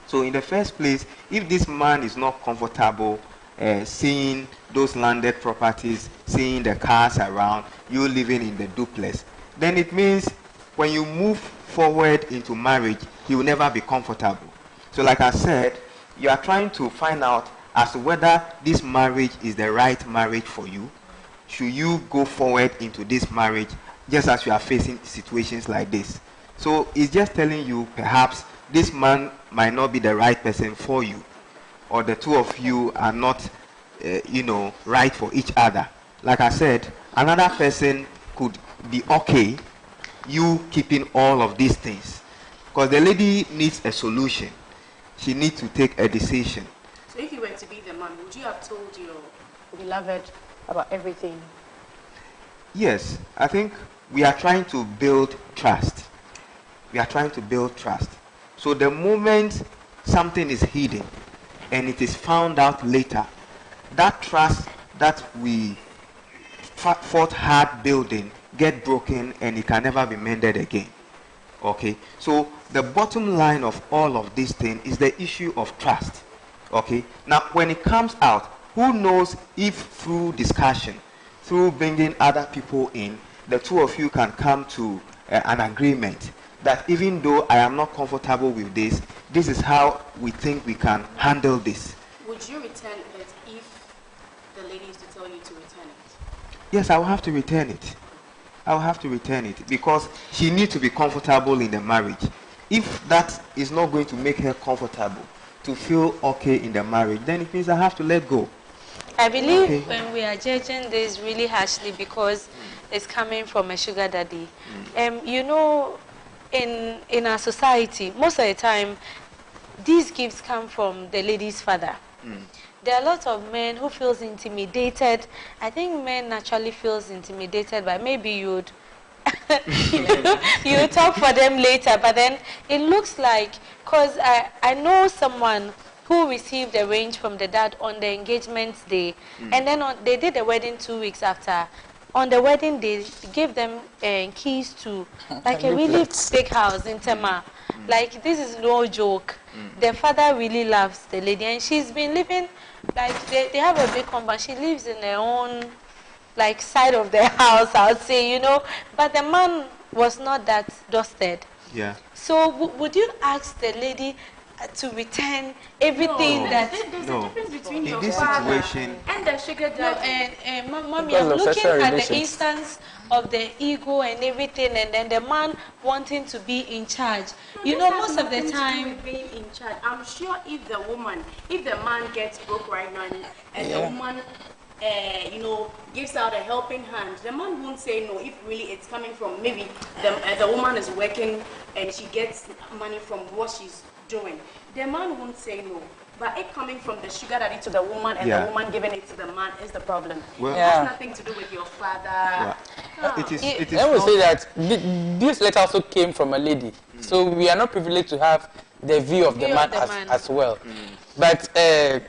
So in the first place, if this man is not comfortable seeing those landed properties, seeing the cars around, you living in the duplex, then it means when you move forward into marriage, he will never be comfortable. So like I said, you are trying to find out as to whether this marriage is the right marriage for you. Should you go forward into this marriage just as you are facing situations like this? So it's just telling you perhaps this man might not be the right person for you, or the two of you are not, right for each other. Like I said, another person could be okay, you keeping all of these things. Because the lady needs a solution. She needs to take a decision. So if you were to be the man, would you have told your beloved about everything? Yes, I think we are trying to build trust. We are trying to build trust. So the moment something is hidden and it is found out later, that trust that we fought hard building get broken and it can never be mended again. Okay, so the bottom line of all of this thing is the issue of trust. Okay, now when it comes out, who knows if through discussion, through bringing other people in, the two of you can come to an agreement that even though I am not comfortable with this, this is how we think we can handle this. Would you return it if the lady is to tell you to return it? Yes, I will have to return it. I will have to return it because she needs to be comfortable in the marriage. If that is not going to make her comfortable, to feel okay in the marriage, then it means I have to let go. I believe when we are judging this really harshly because it's coming from a sugar daddy. In our society, most of the time, these gifts come from the lady's father. There are a lot of men who feels intimidated. I think men naturally feels intimidated, but maybe you'd you talk for them later. But then it looks like, because I know someone who received a range from the dad on the engagement day, and then they did the wedding 2 weeks after. On the wedding day, they gave them keys to like a really big house in Tema. Like, this is no joke. The father really loves the lady, and she's been living, like, they have a big compound. She lives in her own, like, side of the house, I would say, But the man was not that dusted. Yeah. So would you ask the lady, to return everything that. There's a difference between your this father situation, and the sugar daddy. And mommy, I'm looking at the instance of the ego and everything, and then the man wanting to be in charge. You know, most of the time, being in charge. I'm sure if the man gets broke right now, and the woman, gives out a helping hand, the man won't say no. If really it's coming from maybe the woman is working and she gets money from what she's doing, the man won't say no. But it coming from the sugar daddy to the woman and the woman giving it to the man is the problem. Well, it has nothing to do with your father. It is I would say that this letter also came from a lady. So we are not privileged to have the view of the man as well. But the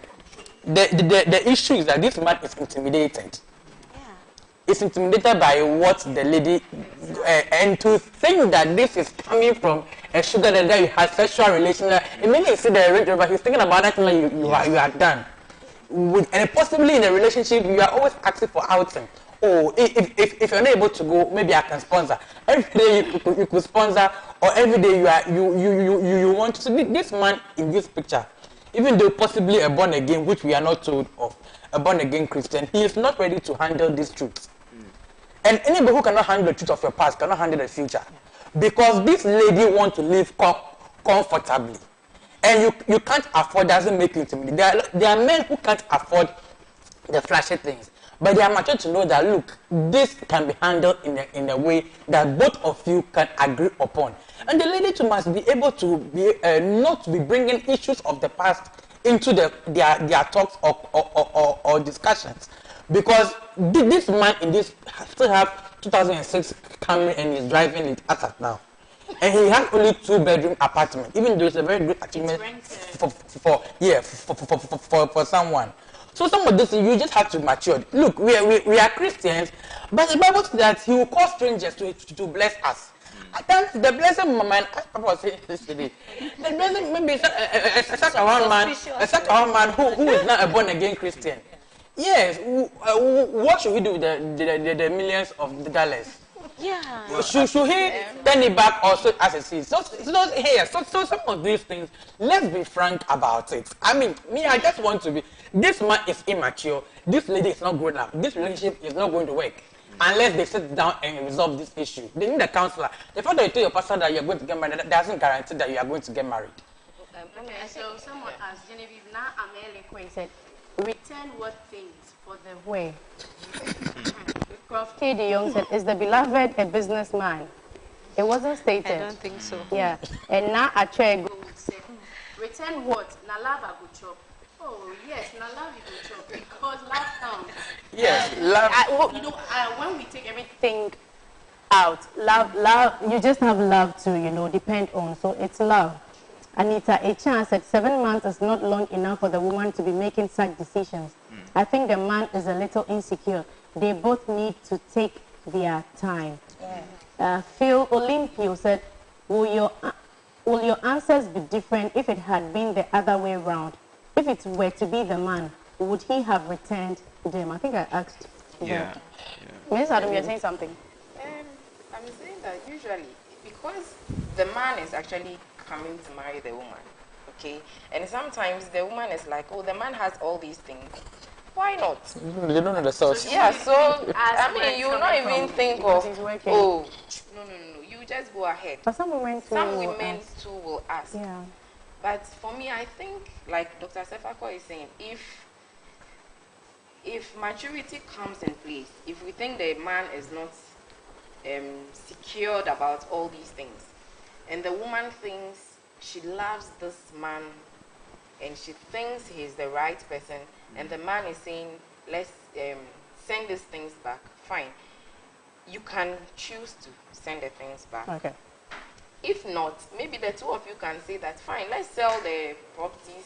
issue is that this man is intimidated. Is intimidated by what the lady, and to think that this is coming from a sugar daddy that you have sexual relation. Immediately you see the range over, he's thinking about that thing you are done. And possibly in a relationship, you are always asking for outing. Oh, if you're not able to go, maybe I can sponsor. Every day you could sponsor, or every day you want to. So this man in this picture, even though possibly a born again, which we are not told of, a born again Christian, he is not ready to handle these truths. And anybody who cannot handle the truth of your past cannot handle the future. Because this lady wants to live comfortably. And you can't afford, doesn't make you intimidated. There are men who can't afford the flashy things. But they are mature to know that, look, this can be handled in a way that both of you can agree upon. And the lady too must be able to be not to be bringing issues of the past into their talks or discussions. Because this man in this still have 2006 Camry and he's driving it as of now. And he has only 2-bedroom apartment, even though it's a very good achievement for someone. So some of this you just have to mature. Look, we are Christians, but the Bible says that he will cause strangers to bless us. At times the blessing man, as Papa was saying yesterday, the blessing maybe such a man who is not a born again Christian. Yes, what should we do with the millions of dollars? Yeah. Should he turn it back also as a seed? So some of these things, let's be frank about it. I mean, I just want to be, this man is immature, this lady is not grown up, this relationship is not going to work unless they sit down and resolve this issue. They need a counselor. The fact that you tell your pastor that you're going to get married, that doesn't guarantee that you are going to get married. Okay, so someone asked Genevieve, now Amelie Quinn said, return what things for the way. Prof. K. de Jong said, is the beloved a businessman? It wasn't stated. I don't think so. Yeah. And now Achego said, return what? Na love I go chop. Oh, yes, na love you go chop. Because love counts. Yes, love. When we take everything out, love, you just have love to, depend on. So it's love. Anita Echan said 7 months is not long enough for the woman to be making such decisions. I think the man is a little insecure. They both need to take their time. Phil Olympio said, will your answers be different if it had been the other way around? If it were to be the man, would he have returned them? I think I asked. Yeah. Ms. Adam, you're saying something? I'm saying that usually, because the man is actually coming to marry the woman, okay? And sometimes the woman is like, oh, the man has all these things. Why not? They don't know the source. Yeah, so, I mean, you not even think of, oh, no, you just go ahead. But some women too will ask. Yeah. But for me, I think, like Dr. Sefako is saying, if maturity comes in place, if we think the man is not secured about all these things, and the woman thinks she loves this man and she thinks he's the right person, and the man is saying, let's send these things back, fine. You can choose to send the things back. Okay. If not, maybe the two of you can say that, fine, let's sell the properties.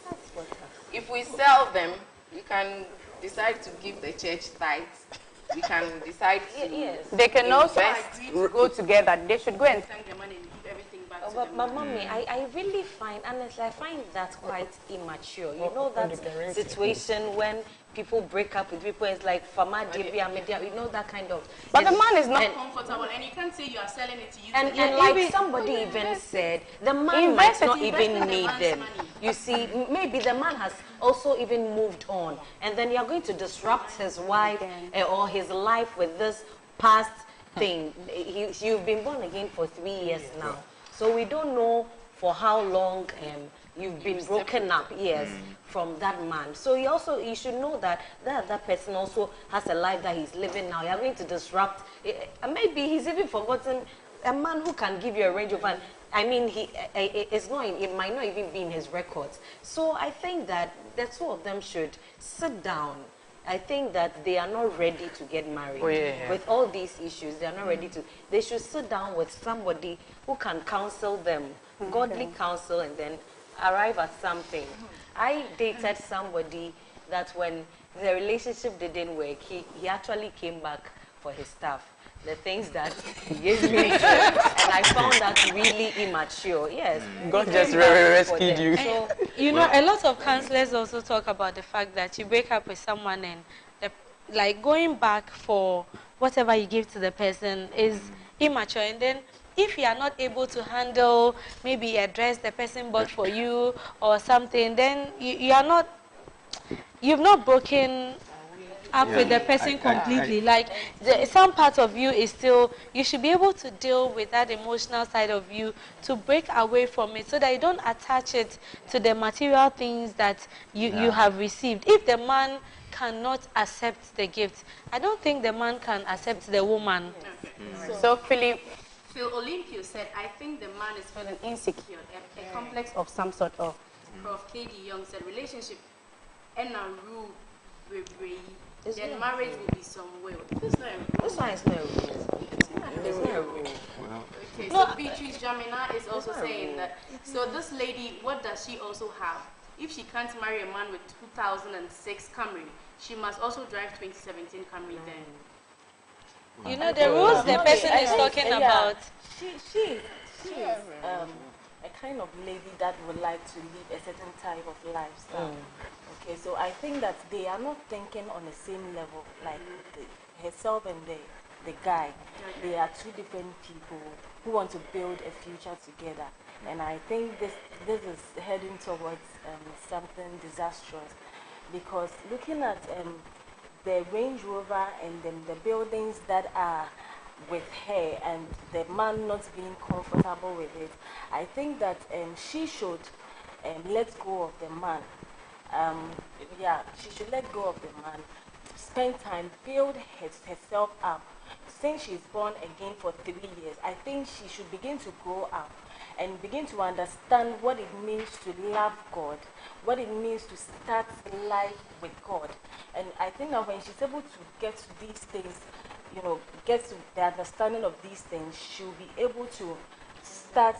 If we sell them, we can decide to give the church tithes. We can decide to They can also invest. agree to go together. They should go and thank the man and give everything back. But mommy, I really find, honestly, I find that quite immature. You know that situation when people break up with people, it's like, Fama, Dibia, Media, you know that kind of... But the man is not comfortable, and you can't say you are selling it to you. And like somebody even said, the man might not even need them. You see, maybe the man has also even moved on, and then you're going to disrupt his wife or his life with this past thing. You've been born again for 3 years now, so we don't know for how long you've been broken up, from that man. So you should know that that person also has a life that he's living now. You're going to disrupt. Maybe he's even forgotten a man who can give you a range of an. I mean, it might not even be in his records. So I think that the two of them should sit down. I think that they are not ready to get married. With all these issues, they are not ready to. They should sit down with somebody who can counsel them, godly counsel, and then arrive at something. I dated somebody that when the relationship didn't work, he actually came back for his stuff. The things that he gave me, and I found that really immature. Yes, God just rescued you. So, you know, a lot of counselors also talk about the fact that you break up with someone and like going back for whatever you give to the person is immature, and then if you are not able to handle maybe a dress the person bought for you or something, then you've not broken up with the person completely. Like some part of you is still, you should be able to deal with that emotional side of you to break away from it so that you don't attach it to the material things that you have received. If the man cannot accept the gift, I don't think the man can accept the woman. So Phil Olympio said, I think the man is feeling insecure, a complex of some sort of. Prof. K.D. Young said, relationship and a rule then marriage will be some way. This one is not a rule. It's not a rule. Okay, so Beatrice Jamina is also saying that, so this lady, what does she also have? If she can't marry a man with 2006 Camry, she must also drive 2017 Camry then. You know the rules the person is talking about. She is a kind of lady that would like to live a certain type of lifestyle. Okay, so I think that they are not thinking on the same level, like herself and the guy. They are two different people who want to build a future together. And I think this is heading towards something disastrous, because looking at the Range Rover and then the buildings that are with her and the man not being comfortable with it, I think that she should let go of the man. She should let go of the man, spend time, build herself up. Since she's born again for 3 years, I think she should begin to grow up and begin to understand what it means to love God, what it means to start life with God. And I think that when she's able to get to these things, get to the understanding of these things, she'll be able to start,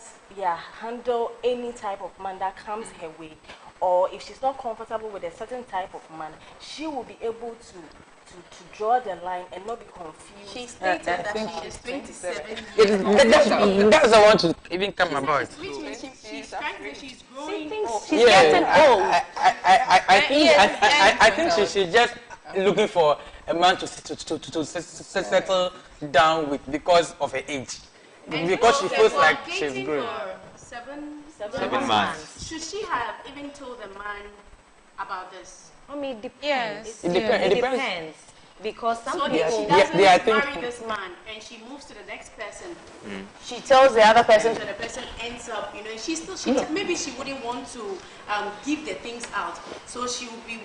handle any type of man that comes her way. Or if she's not comfortable with a certain type of man, she will be able to draw the line and not be confused. She stated that she is 27 That's the one to even come about. Which means she's growing old. She's getting old. I think she's just looking for a man to settle down with because of her age. Because she feels like she's growing. 7 months. Should she have even told the man about this? I mean, it depends. Yes. It depends. Because some people... So if she doesn't marry this man and she moves to the next person, she tells the other person, so the person ends up, maybe she wouldn't want to give the things out. So she will be,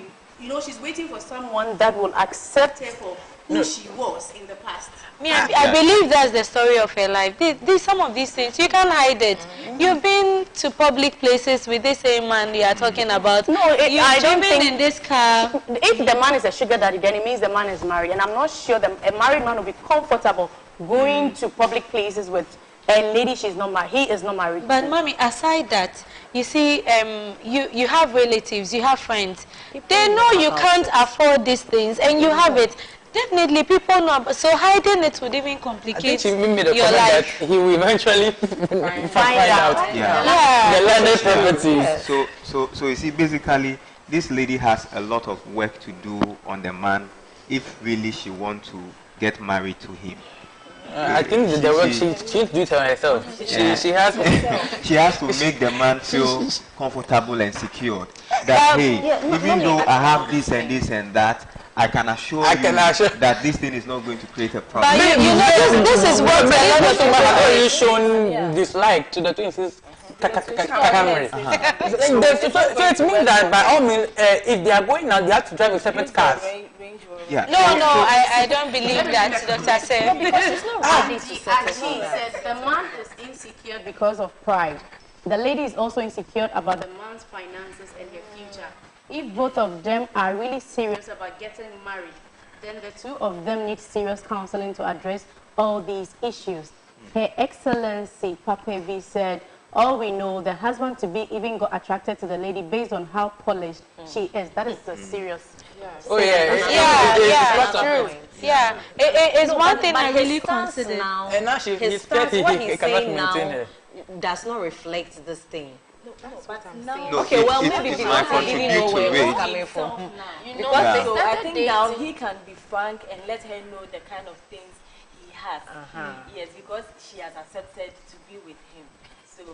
she's waiting for someone that will accept her for who she was in the past. I believe that's the story of her life. Some of these things, you can't hide it. You've been to public places with this same man you are talking about. No, I don't think in this car. If the man is a sugar daddy, then it means the man is married. And I'm not sure that a married man will be comfortable going to public places with a lady she's not married. He is not married. But mommy, aside that, you see, you have relatives, you have friends. They know you can't afford these things, and you have it. Definitely, people know, so hiding it would even complicate she made a your comment that life. he will eventually find out Yeah. the landed properties. So you see, basically, this lady has a lot of work to do on the man if really she wants to get married to him. I think the work she do it herself. Yeah. She has she has to make the man feel comfortable and secured. That even though I have this and this and that, I can assure you that this thing is not going to create a problem. But you know, this is what a lot of people have already shown dislike to the twins. So it means that by all means, if they are going out, they have to drive with separate cars. Yeah. No, I don't believe that, Dr. Sam. Because it's not ready to settle. She said the man is insecure because of pride. The lady is also insecure about the man's finances and her future. If both of them are really serious about getting married, then the two of them need serious counseling to address all these issues. Her Excellency Papevi said, all we know, the husband-to-be even got attracted to the lady based on how polished she is. That is the serious. Oh yeah, true. Yeah, it's one thing I really consider. Now, and now what he's saying now does not reflect this thing. No, okay, well, maybe it because I didn't know where it was coming from. So I think now he can be frank and let her know the kind of things he has. Yes, because she has accepted to be with him. So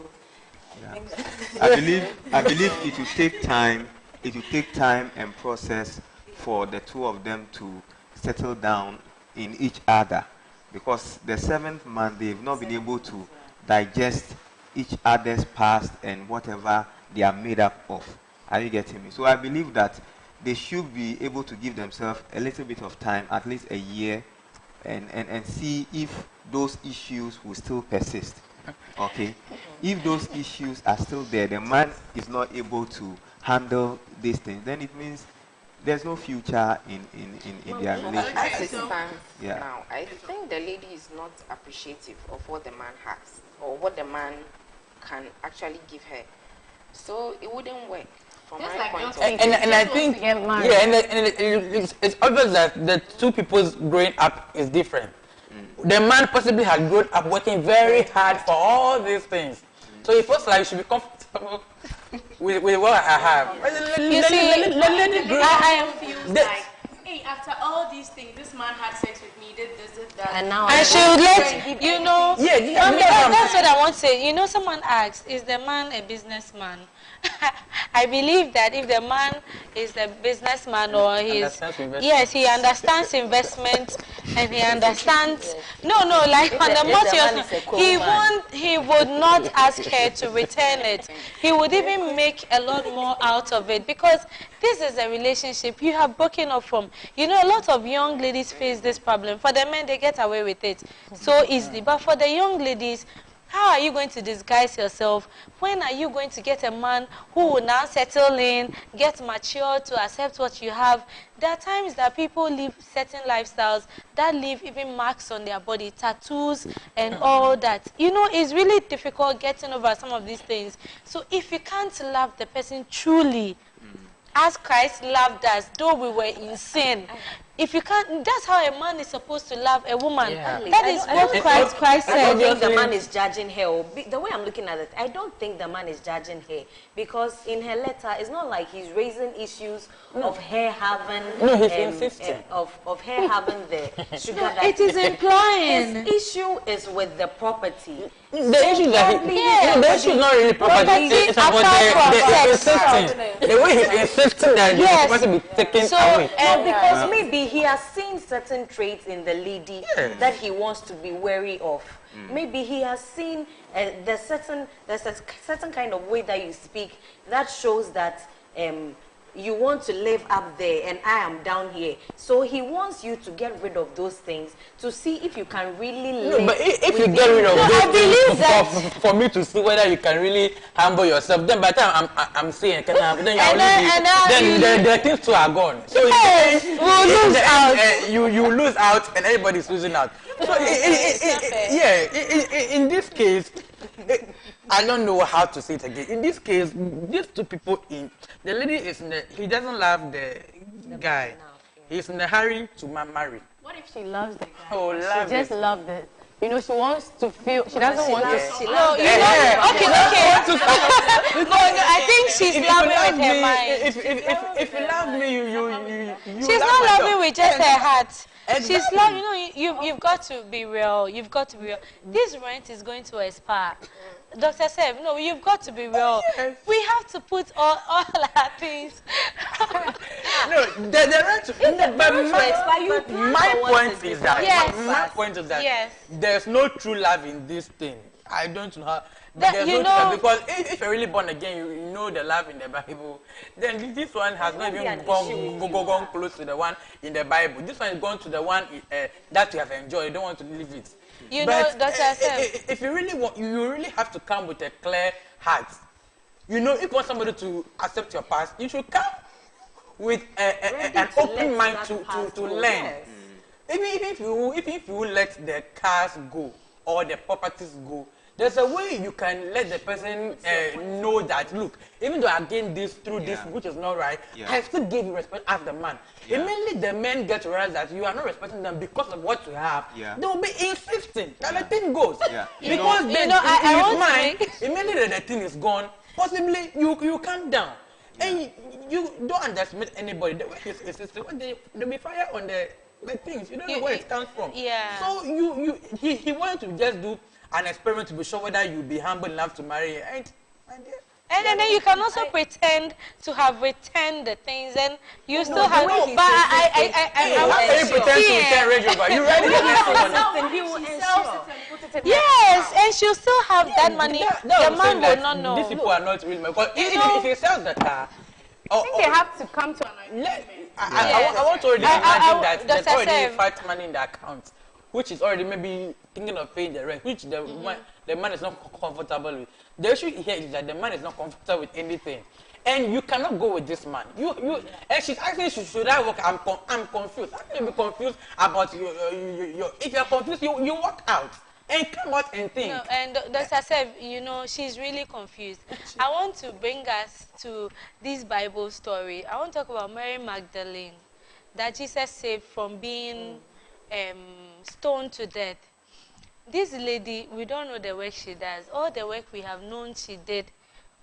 I believe it will take time. It will take time and process for the two of them to settle down in each other, because the 7th month they've not been able to digest each other's past and whatever they are made up of. Are you getting me? So I believe that they should be able to give themselves a little bit of time, at least a year, and see if those issues will still persist. Okay? If those issues are still there, the man is not able to handle these things, then it means there's no future in their relationship. As it stands now, I think the lady is not appreciative of what the man has or what the man can actually give her. So it wouldn't work from my point of view. And I think, it's obvious that the two people's growing up is different. The man possibly had grown up working very hard for all these things. So he feels like he should be comfortable with what I have. You see, I am confused. Like, hey, after all these things, this man had sex with me, did this, did that. And now I should let you know. That's what I want to say. You know, someone asked, is the man a businessman? I believe that if the man is a businessman or he's yes, he understands investment and he understands like on the most he would not ask her to return it. He would even make a lot more out of it, because this is a relationship you have broken up from. You know, a lot of young ladies face this problem. For the men, they get away with it so easily, but for the young ladies, how are you going to disguise yourself? When are you going to get a man who will now settle in, get mature to accept what you have? There are times that people live certain lifestyles that leave even marks on their body, tattoos and all that. You know, it's really difficult getting over some of these things. So if you can't love the person truly, as Christ loved us, though we were in sin, if you can't, that's how a man is supposed to love a woman. Yeah. That is what Christ said. I don't think the man is judging her. The way I'm looking at it, I don't think the man is judging her, because in her letter, it's not like he's raising issues of her having of her having the sugar daddy. It is implying. His issue is with the property. The issue is that the issue is not really property. It's about the insisting. The way he's insisting that the property be taken away. Because maybe he has seen certain traits in the lady that he wants to be wary of. Maybe he has seen there's a certain kind of way that you speak that shows that you want to live up there and I am down here. So he wants you to get rid of those things to see if you can really live. No, but if you get rid of those things for me to see whether you can really humble yourself, then by the time I'm saying, then the things too are gone. So we'll lose out. You lose out and everybody's losing out. So in this case, I don't know how to say it again. In this case, these two people, the lady he doesn't love the guy. he's in a hurry to marry. What if she loves the guy? Oh, love She just it. loves it. You know, she wants to feel. She doesn't want to. No, you know. Okay. No, I think she's loving with her mind. If you love me, you She's love not myself. loving with just her heart. Exactly. She's loving. You know, you've got to be real. You've got to be real. This rent is going to expire. Dr. Seb, no, you've got to be real. Yes. We have to put all our things. No, the rent. But my point is that. Yes. My point is that. Yes. There's no true love in this thing. I don't know how. That, There's you no know, true love, because if you're really born again, you know the love in the Bible. Then this one has not even gone close to the one in the Bible. This one is gone to the one that you have enjoyed. You don't want to leave it. You know, Dr. Seb. If you really want, you really have to come with a clear heart. You know, if you want somebody to accept your past, you should come with an open mind to learn. Yes. Even if you let the cars go or the properties go, there's a way you can let the person know that, look, even though I gained this through this, which is not right, I still give you respect as the man. Immediately the men get to realize that you are not respecting them because of what you have, they will be insisting that the thing goes. Because immediately the thing is gone, possibly you calm down. And you don't underestimate anybody. The way his sister, they'll be fire on the things. You don't know where it comes from. Yeah. So he wanted to just do an experiment to be sure whether you'll be humble enough to marry her. And then you can also pretend to have returned the things, and you still have. But I want to pretend to return Range Rover. You ready to next one? Yes, and she'll still have that money. The man will not know. These people are not real. Because if he sells the car, I think they have to come to an agreement. I want to already imagine that there's already fight money in the account, which is already maybe thinking of paying the rent, which the man is not comfortable with. The issue here is that the man is not comfortable with anything, and you cannot go with this man. And she's asking, should I work? I'm confused. How can you be confused about your? If you're confused, you walk out and come out and think. No, and Dr. Seb, you know, she's really confused. I want to bring us to this Bible story. I want to talk about Mary Magdalene, that Jesus saved from being stoned to death. This lady, we don't know the work she does. All the work we have known she did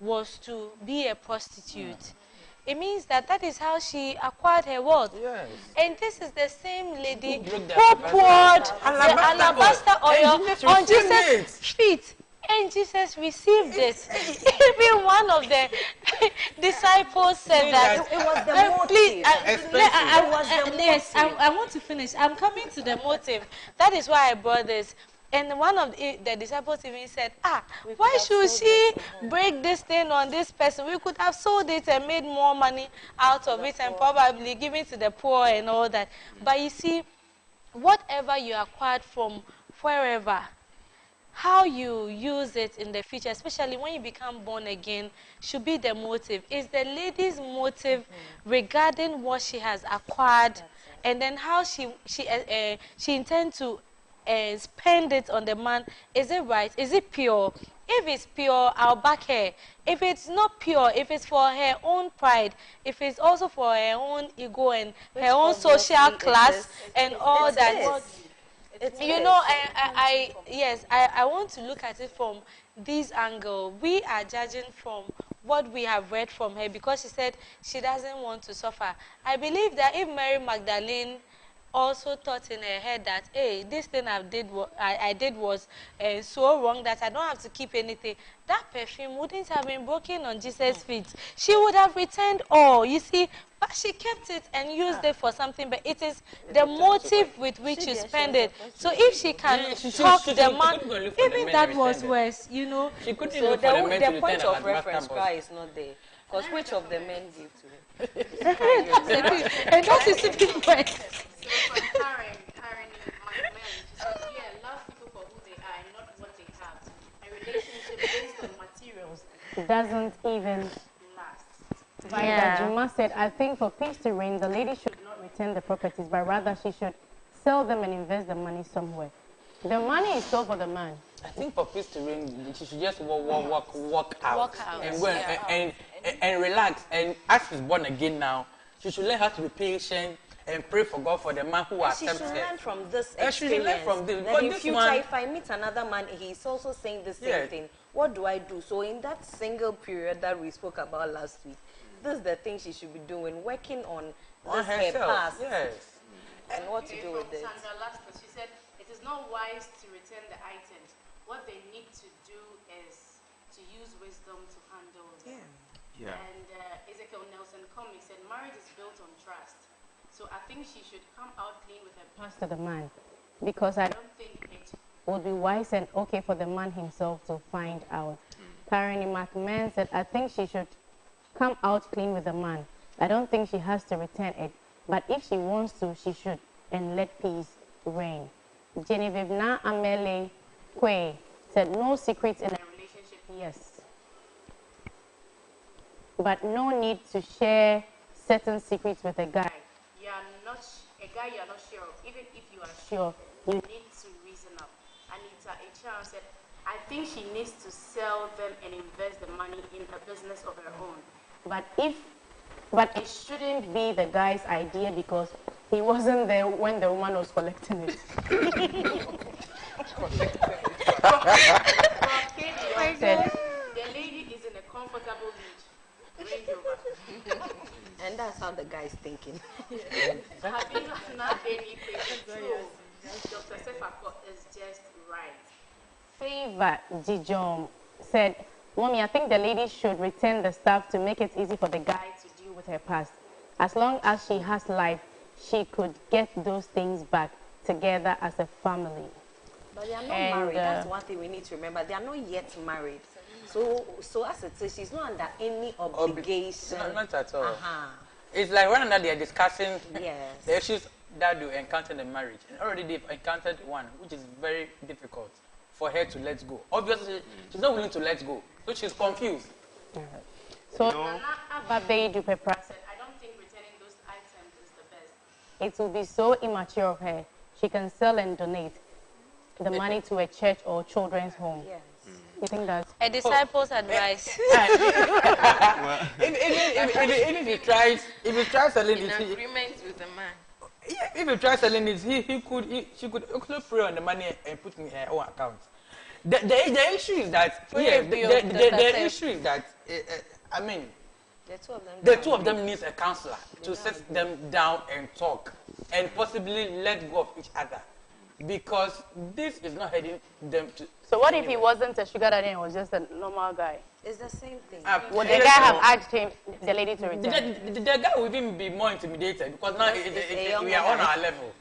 was to be a prostitute. It means that is how she acquired her wealth. Yes. And this is the same lady who poured the alabaster oil on Jesus' feet. And Jesus received it. Even one of the disciples said that. It was the motive. Yes, I want to finish. I'm coming to the motive. That is why I brought this. And one of the disciples even said, why should she break this thing on this person? We could have sold it and made more money out of it and probably give it to the poor and all that. But you see, whatever you acquired from wherever, how you use it in the future, especially when you become born again, should be the motive. Is the lady's motive regarding what she has acquired, and then how she intends to spend it on the man? Is it right? Is it pure? If it's pure, I'll back her. If it's not pure, if it's for her own pride, if it's also for her own ego and her own social class and all that. You know, I want to look at it from this angle. We are judging from what we have read from her, because she said she doesn't want to suffer. I believe that if Mary Magdalene also thought in her head that, hey, this thing I did was so wrong that I don't have to keep anything, that perfume wouldn't have been broken on Jesus' feet. She would have returned all, you see, but she kept it and used it for something. But it is the motive with which you spend it. So if she can talk the man, even that was worse, you know. So the point of reference cry is not there. Because which of the men gave to him? And that is the big point. So for Karen, my man, she said, love people for who they are and not what they have. A relationship based on materials doesn't even last. Like Juma said, I think for peace to reign, the lady should not return the properties, but rather she should sell them and invest the money somewhere. The money is still for the man. I think for peace to reign, she should just walk out and go and relax. And as she's born again now, she should learn how to be patient and pray for God for the man who And she accepts should her. learn from this And she should learn experience. from this, That because in this future, man- if I meet another man, he's also saying the same Yes. thing. What do I do? So in that single period that we spoke about last week, this is the thing she should be doing, working on this her herself, past. yes. And what to do with it. Sandra Laston, she said, it is not wise to return the items. What they need to do is to use wisdom to handle them. Yeah. And Ezekiel Nelson Comey said, marriage is built on trust. So I think she should come out clean with her past. To the man, because I don't think it would be wise and okay for the man himself to find out. Karen McMahon said, I think she should come out clean with the man. I don't think she has to return it, but if she wants to, she should, and let peace reign. Genevieve Na Amele Kwe said, no secrets in a relationship, yes, but no need to share certain secrets with a guy. you are not a guy you are not sure of. Even if you are Sure, you need to reason up. Anita HR said, I think she needs to sell them and invest the money in a business of her own. But it shouldn't be the guy's idea because he wasn't there when the woman was collecting it. Said, the lady is in a comfortable Range Rover. And that's how the guy's thinking. Habina Nabeni Dr. Sefako is just right. Favor Dijom said, Mommy, I think the lady should return the stuff to make it easy for the guy to deal with her past. As long as she has life, she could get those things back together as a family. But they are not And, married. That's one thing we need to remember. They are not yet married. So as it is, she's not under any obligation. Not at all. It's like when they are discussing Yes. the issues that they encounter in marriage. And already they've encountered one, which is very difficult for her to let go. Obviously, she's not willing to let go. So she's confused. So, Babe Dupepra said, I don't think returning those items is the best. it will be so immature of her. She can sell and donate the money to a church or children's home. Yes. You think that's A disciple's advice. Even if he tries selling it, agreement with the man. if he tries selling it, she could also pray on the money and put in her own account. The issue is that the issue is that I mean, the two of them needs a counselor to sit them down and talk and possibly let go of each other, because this is not heading them to. So what if he wasn't a sugar daddy and was just a normal guy? It's the same thing. Would the guy have asked him, the lady to return? The guy will even be more intimidated because now we are on our level.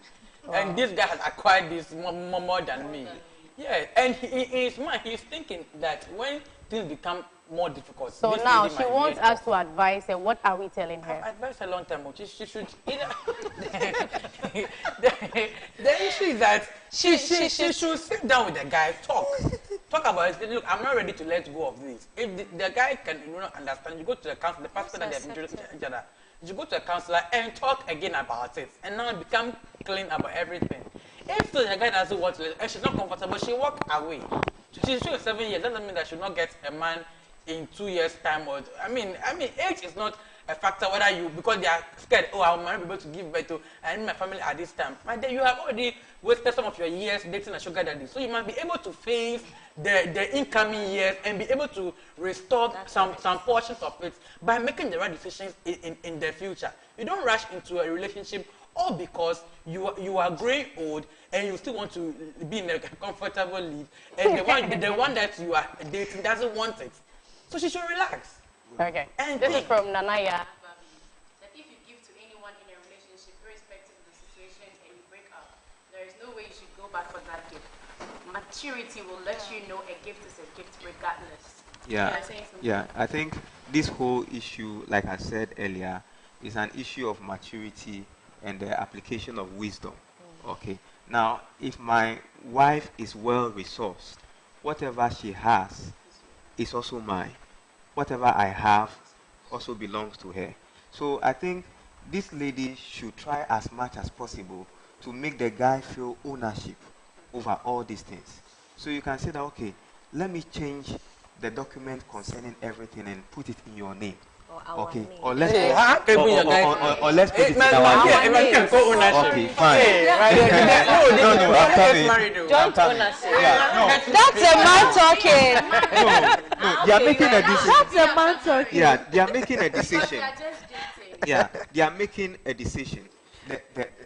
And this guy has acquired this more than me. Yeah, and in his mind, he's thinking that when things become more difficult. So now she wants us to advise her. What are we telling her? I've advised her a long time ago. She should either. the issue is that she should sit down with the guy, talk about it. Say, look, I'm not ready to let go of this. If the guy can understand, you go to the counselor, the pastor that they have introduced each other. You go to a counselor and talk again about it, and now become clean about everything. If the guy doesn't want to, and she's not comfortable, she walk away. She's 7 years. Doesn't mean that she will not get a man in 2 years' time. Or I mean, age is not a factor. Whether you because they are scared. Oh, I will not be able to give birth to and my family at this time. But then you have already wasted some of your years dating a sugar daddy. So you must be able to face the incoming years and be able to restore some portions of it by making the right decisions in the future. You don't rush into a relationship all because you are growing old and you still want to be in a comfortable life, and the one that you are dating doesn't want it. So she should relax. Okay. And this is from Nanaya. That if you give to anyone in a relationship, irrespective of the situation, and you break up, there is no way you should go back for that gift. Maturity will let you know a gift is a gift regardless. Yeah. I think this whole issue, like I said earlier, is an issue of maturity and the application of wisdom. Okay. Now, if my wife is well resourced, whatever she has is also mine. Whatever I have also belongs to her. So I think this lady should try as much as possible to make the guy feel ownership over all these things. So you can say that, okay, let me change the document concerning everything and put it in your name. Okay, or let's Hey, how can we or let's put it in our name. Okay, fine. No, I'm coming. Joint ownership. Yeah, That's a man talking. no, they are making a decision. That's a man talking. Yeah, they are making a decision. Yeah, they are making a decision.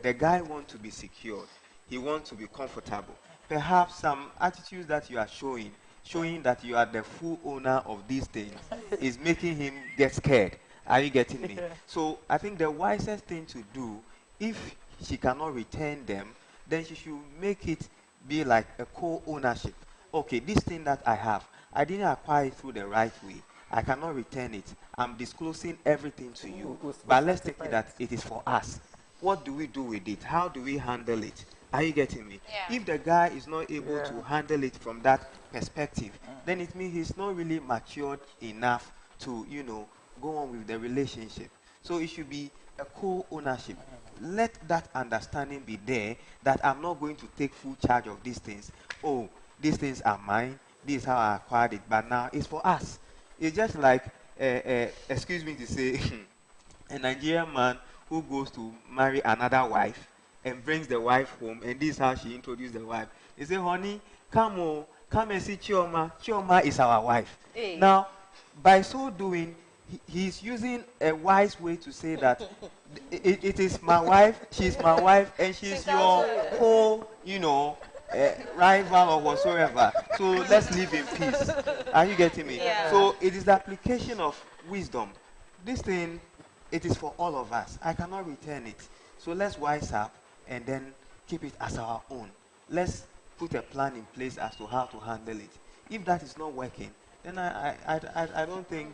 The guy wants to be secured. He wants to be comfortable. Perhaps some attitudes that you are showing that you are the full owner of these things, is making him get scared. Are you getting me? So I think the wisest thing to do, if she cannot return them, then she should make it be like a co-ownership. Okay, this thing that I have, I didn't acquire it through the right way. I cannot return it. I'm disclosing everything to you. But let's take it that it is for us. What do we do with it? How do we handle it? Are you getting me? Yeah. If the guy is not able to handle it from that perspective, then it means he's not really matured enough to, go on with the relationship. So it should be a co-ownership. Let that understanding be there, that I'm not going to take full charge of these things. Oh, these things are mine. This is how I acquired it. But now it's for us. It's just like, excuse me to say, a Nigerian man who goes to marry another wife and brings the wife home, and this is how she introduced the wife. He say, honey, come and see Chioma. Chioma is our wife. Hey. Now, by so doing, he's using a wise way to say that it is my wife, she's my wife, and she's your whole, rival or whatsoever. So let's live in peace. Are you getting me? Yeah. So it is the application of wisdom. This thing, it is for all of us. I cannot return it. So let's wise up and then keep it as our own. Let's put a plan in place as to how to handle it. If that is not working, then I don't think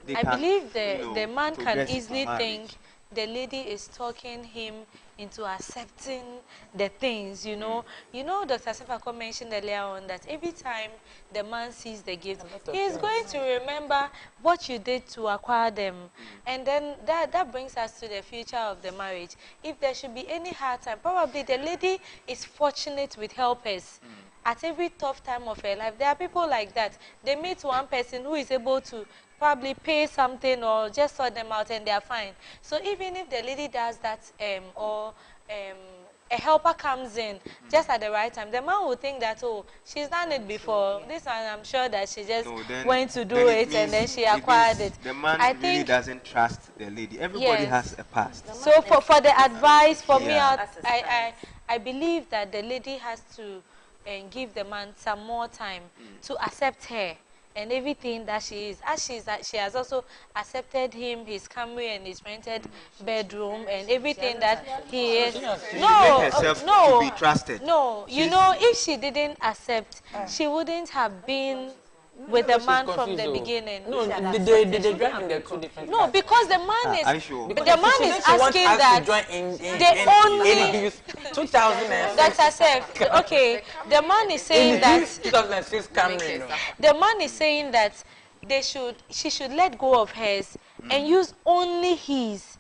they I can. believe the man can progress easily from marriage. think the lady is talking him into accepting the things, you know. You know, Dr. Sefako mentioned earlier on that every time the man sees the gift, he is going to remember what you did to acquire them. And then that brings us to the future of the marriage. If there should be any hard time, probably the lady is fortunate with helpers. At every tough time of her life, there are people like that. They meet one person who is able to probably pay something or just sort them out and they are fine. So even if the lady does that a helper comes in just at the right time, the man will think that, oh, she's done it before. This one, I'm sure that she just went to do it and then she acquired it. The man really doesn't trust the lady. Everybody has a past. So for the advice, for me, I believe that the lady has to give the man some more time to accept her and everything that she is. As she has also accepted him, his Camry and his rented bedroom and everything that he is. To be trusted. No, you know, if she didn't accept, she wouldn't have been with the man from the beginning. No, they join in the two different. No, because the man is. Are you sure? The man is asking that they only 2006. Dr. Sef, okay, the man is saying that 2006 Camry. the man is saying that she should let go of hers and use only his.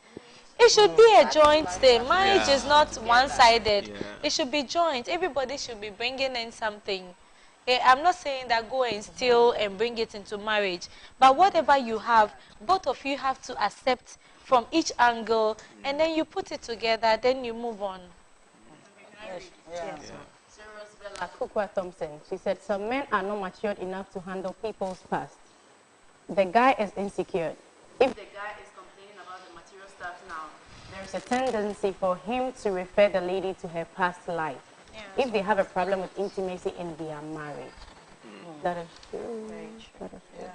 It should be a joint thing. Marriage is not one-sided. It should be joint. Everybody should be bringing in something. I'm not saying that go and steal and bring it into marriage, but whatever you have, both of you have to accept from each angle, and then you put it together, then you move on. Kukwa Thompson, she said, some men are not matured enough to handle people's past. The guy is insecure. If the guy is complaining about the material stuff now, there is a tendency for him to refer the lady to her past life. If they have a problem with intimacy in their marriage. That is true. That is true.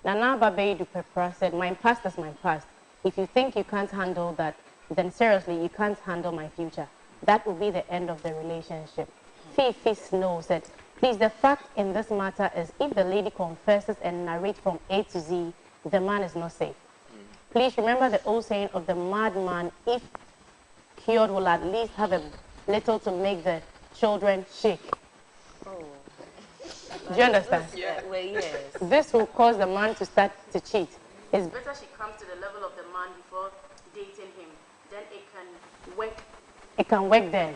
Nana Babeidu Pepra said, my past is my past. If you think you can't handle that, then seriously, you can't handle my future. That will be the end of the relationship. Fifi Snow said, please, the fact in this matter is if the lady confesses and narrates from A to Z, the man is not safe. Please remember the old saying of the madman, if cured, will at least have a little to make the children shake. Do you understand? Well, yes. This will cause the man to start to cheat. It's better she comes to the level of the man before dating him. Then it can work. It can work then.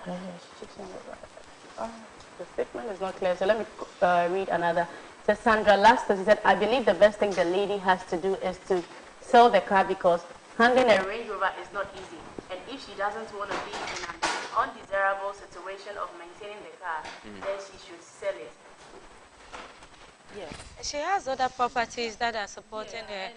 The statement is not clear, so let me read another. Sister Sandra Lastos, she said, I believe the best thing the lady has to do is to sell the car because handling a Range Rover is not easy. And if she doesn't want to be in an undesirable situation of maintaining the car, then she should sell it. Yes. She has other properties that are supporting her,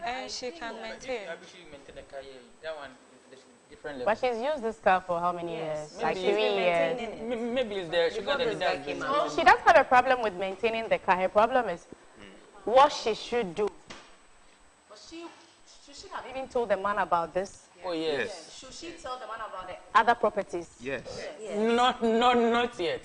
and she can maintain. That one is different level. But she's used this car for how many years? Like 3 years. Maybe it's the sugar daddy that came out. She does have a problem with maintaining the car. Her problem is what she should do. But she should have even told the man about this. Oh, yes. Should she tell the man about the other properties? Yes. Not yet.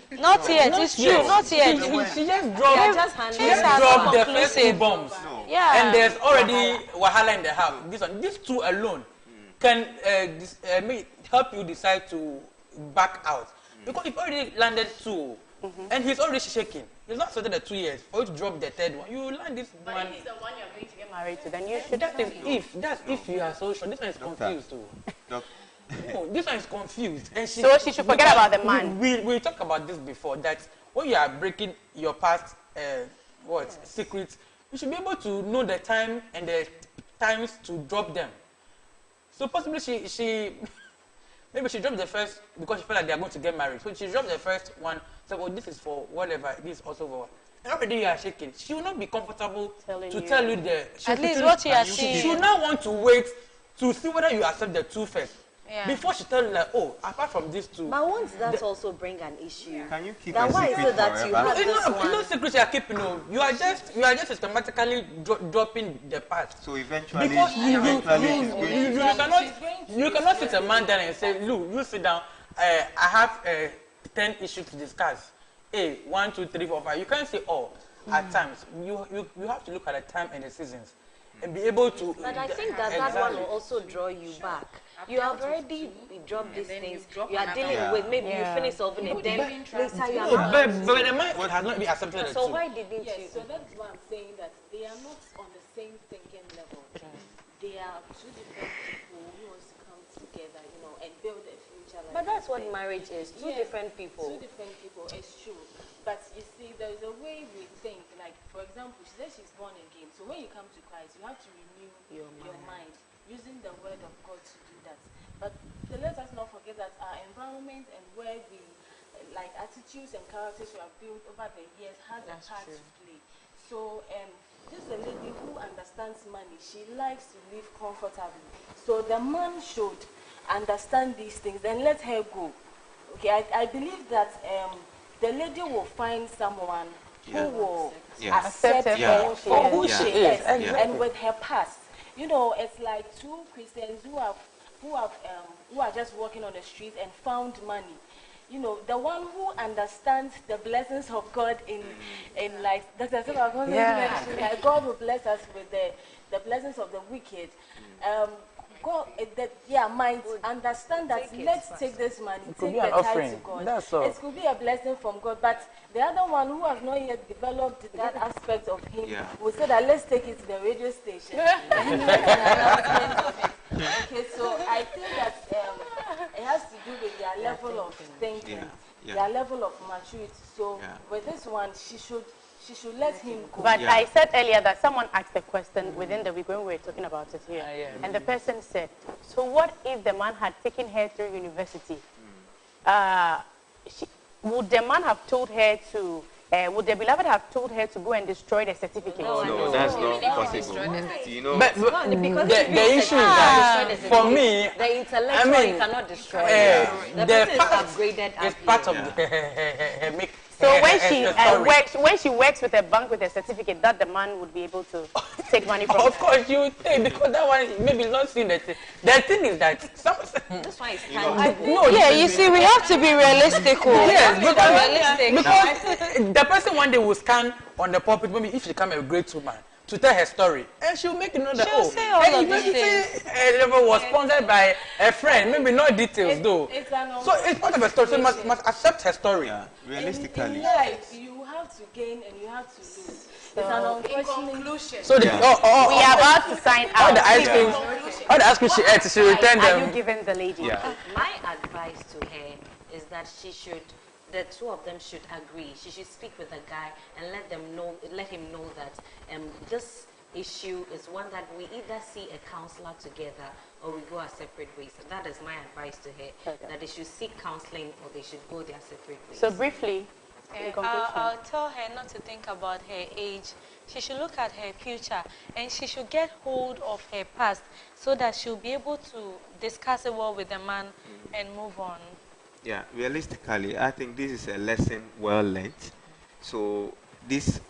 Not yet, it's true, not yet. She just dropped the first 2 bombs. No. Yeah. And there's already wahala in the house. These 2 alone can help you decide to back out. Because you've already landed 2, and he's already shaking. He's not started the 2 years. For you to drop the 3rd one, you land this but one. But if he's the one you're going to get married to, then you should. That's if you are so sure. This one is confused too. No, this one is confused. And So she should forget about the man. We talked about this before, that when you are breaking your past secrets, you should be able to know the time and the times to drop them. So possibly maybe she dropped the first because she felt like they are going to get married. So she dropped the first one, said, oh, this is for whatever, this is also for. And already you are shaking. She will not be comfortable to tell you the. At least what you are seeing. She will not want to wait to see whether you accept the 2 first. Yeah. Before she tells you, like, oh, apart from these 2. But won't that also bring an issue? Can you keep Then a why is secret it that forever? you have this one? No secret you are keeping. No, you are just systematically dropping the past. So eventually, Because you you cannot sit a man down and say, look, you sit down. I have 10 issues to discuss. 1, 2, 3, 4, 5. You can't say all at times. You have to look at the time and the seasons and be able to. But I think that one will also draw you back. You have already dropped these things. You are dealing with, maybe you finish solving it, then later you are but the man has not been accepted. So why didn't you? So that's why I'm saying that they are not on the same thinking level. They are 2 different people who want to come together, and build a future. But that's what marriage is. 2 different people. 2 different people, it's true. But you see, there's a way we think. Like, for example, she says she's born again. So when you come to Christ, you have to renew your mind using the word of God to do that. But let us not forget that our environment and where we, like attitudes and characters we have built over the years, has a part to play. So this is a lady who understands money. She likes to live comfortably. So the man should understand these things and let her go. Okay, I believe that the lady will find someone who will accept her for who she is, and with her past. It's like 2 Christians who are just walking on the street and found money. The one who understands the blessings of God in like Dr. Like God will bless us with the blessings of the wicked. God, might understand that. Let's take this money, take the tithe to God. That's all. It could be a blessing from God, but the other one who has not yet developed that aspect of him will say that let's take it to the radio station and make an announcement of it. Okay, so I think that it has to do with their level of thinking, their level of maturity. So with this one, she should let him go. But I said earlier that someone asked a question within the week when we were talking about it here. And the person said, so what if the man had taken her through university? Would the man have told her to, would the beloved have told her to go and destroy the certificate? No, that's not possible. But the issue is that for me, the intellectual you cannot destroy. The person is upgraded. It's part of her make. So when she works with a bank with a certificate, that the man would be able to take money from. Of course, you would take, because that one maybe is not seeing the thing. The thing is that this one is you see, we have to be realistic. Yes, because the person one day will scan on the pulpit, maybe if she become a great woman, to tell her story, and she'll make you know that level was sponsored by a friend, maybe not details though. So it's part of a story. So must accept her story. Realistically, in life, you have to gain and you have to lose. It's an unfortunate conclusion. So we are about to sign out. All the ice cream she ate, she returned them. Are you giving the lady? My advice to her is that she should the two of them should agree. She should speak with the guy and let him know that this issue is one that we either see a counselor together or we go our separate ways. And that is my advice to her, that they should seek counseling or they should go their separate ways. So briefly, I'll tell her not to think about her age. She should look at her future and she should get hold of her past so that she'll be able to discuss it well with the man and move on. Yeah, realistically, I think this is a lesson well learned. So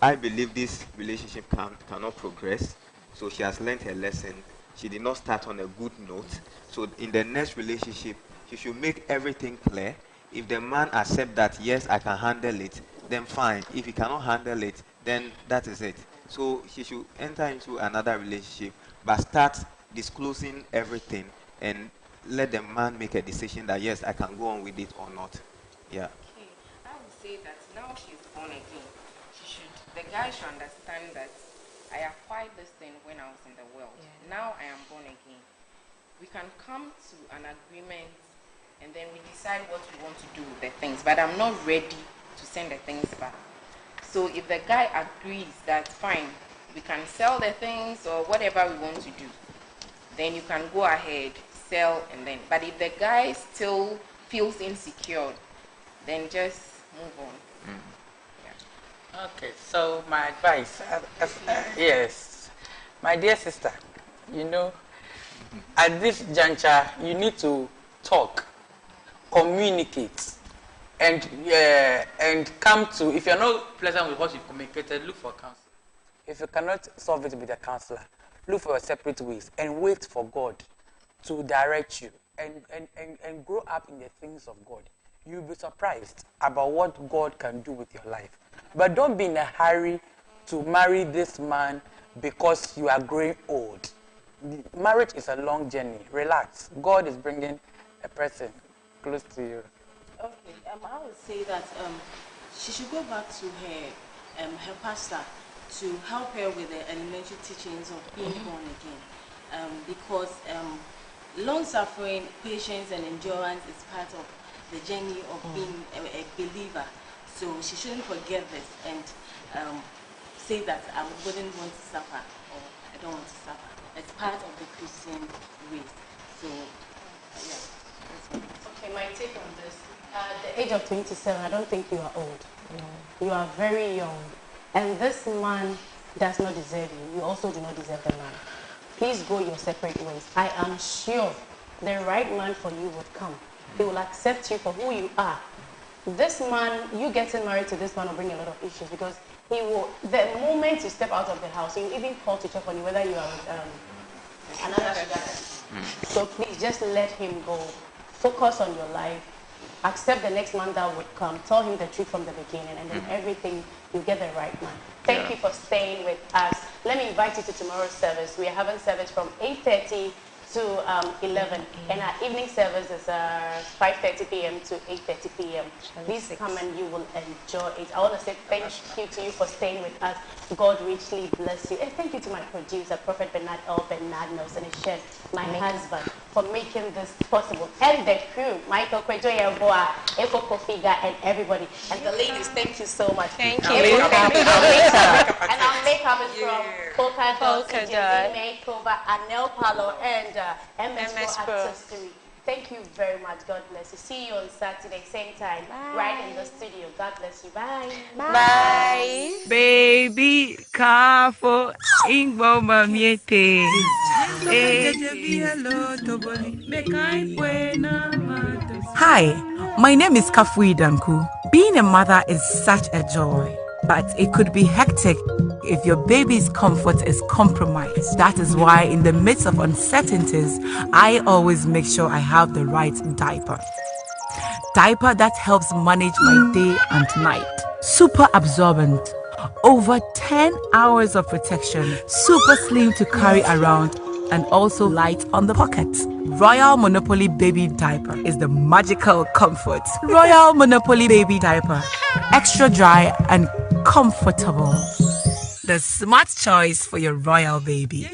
I believe this relationship cannot progress. So she has learned her lesson. She did not start on a good note. So in the next relationship, she should make everything clear. If the man accepts that, yes, I can handle it, then fine. If he cannot handle it, then that is it. So she should enter into another relationship, but start disclosing everything and let the man make a decision that, yes, I can go on with it or not. Yeah. Okay, I would say that now she's born again. The guy should understand that I acquired this thing when I was in the world. Yeah. Now I am born again. We can come to an agreement and then we decide what we want to do with the things. But I'm not ready to send the things back. So if the guy agrees that fine, we can sell the things or whatever we want to do, then you can go ahead, sell, and then. But if the guy still feels insecure, then just move on. Okay, so my advice, yes, my dear sister, at this juncture, you need to talk, communicate, and come to, if you're not pleasant with what you've communicated, look for counsel. If you cannot solve it with a counselor, look for your separate ways and wait for God to direct you and grow up in the things of God. You'll be surprised about what God can do with your life. But don't be in a hurry to marry this man because you are growing old. Marriage is a long journey. Relax. God is bringing a person close to you. Okay, I would say that she should go back to her pastor to help her with the elementary teachings of being born again. Because long suffering, patience, and endurance is part of the journey of being a believer. So she shouldn't forget this and say that I wouldn't want to suffer or I don't want to suffer. It's part of the Christian race. So, yeah. Okay, my take on this. At the age of 27, I don't think you are old. You are very young. And this man does not deserve you. You also do not deserve the man. Please go your separate ways. I am sure the right man for you would come. He will accept you for who you are. This man, you getting married to this man will bring a lot of issues because he will, the moment you step out of the house, he will even call to check on you whether you are with another sugar. So please just let him go. Focus on your life. Accept the next man that would come. Tell him the truth from the beginning and then everything, you get the right man. Thank you for staying with us. Let me invite you to tomorrow's service. We are having service from 8:30 to 11, and our evening service is 5:30 p.m. to 8:30 p.m. Please come and you will enjoy it. I want to say thank you to you for staying with us. God richly bless you. And thank you to my producer, Prophet Bernard Elbernard Nelson and Shed, my husband, for making this possible. And the crew, Michael Kwejo Yeboah, Eko Kofiga, and everybody. And the ladies, thank you so much. Thank you. And our makeup is from Polka Dot, Makeover, Anel Palo, and MS Pro Artistry. Thank you very much. God bless you. See you on Saturday, same time, right in the studio. God bless you. Bye. Bye. Baby, careful. Ingbo mamiete. Hi, my name is Kafui Danku. Being a mother is such a joy, but it could be hectic if your baby's comfort is compromised. That is why in the midst of uncertainties, I always make sure I have the right diaper. Diaper that helps manage my day and night. Super absorbent. Over 10 hours of protection. Super slim to carry around and also light on the pocket. Royal Monopoly Baby Diaper is the magical comfort. Royal Monopoly Baby Diaper. Extra dry and comfortable. The smart choice for your royal baby.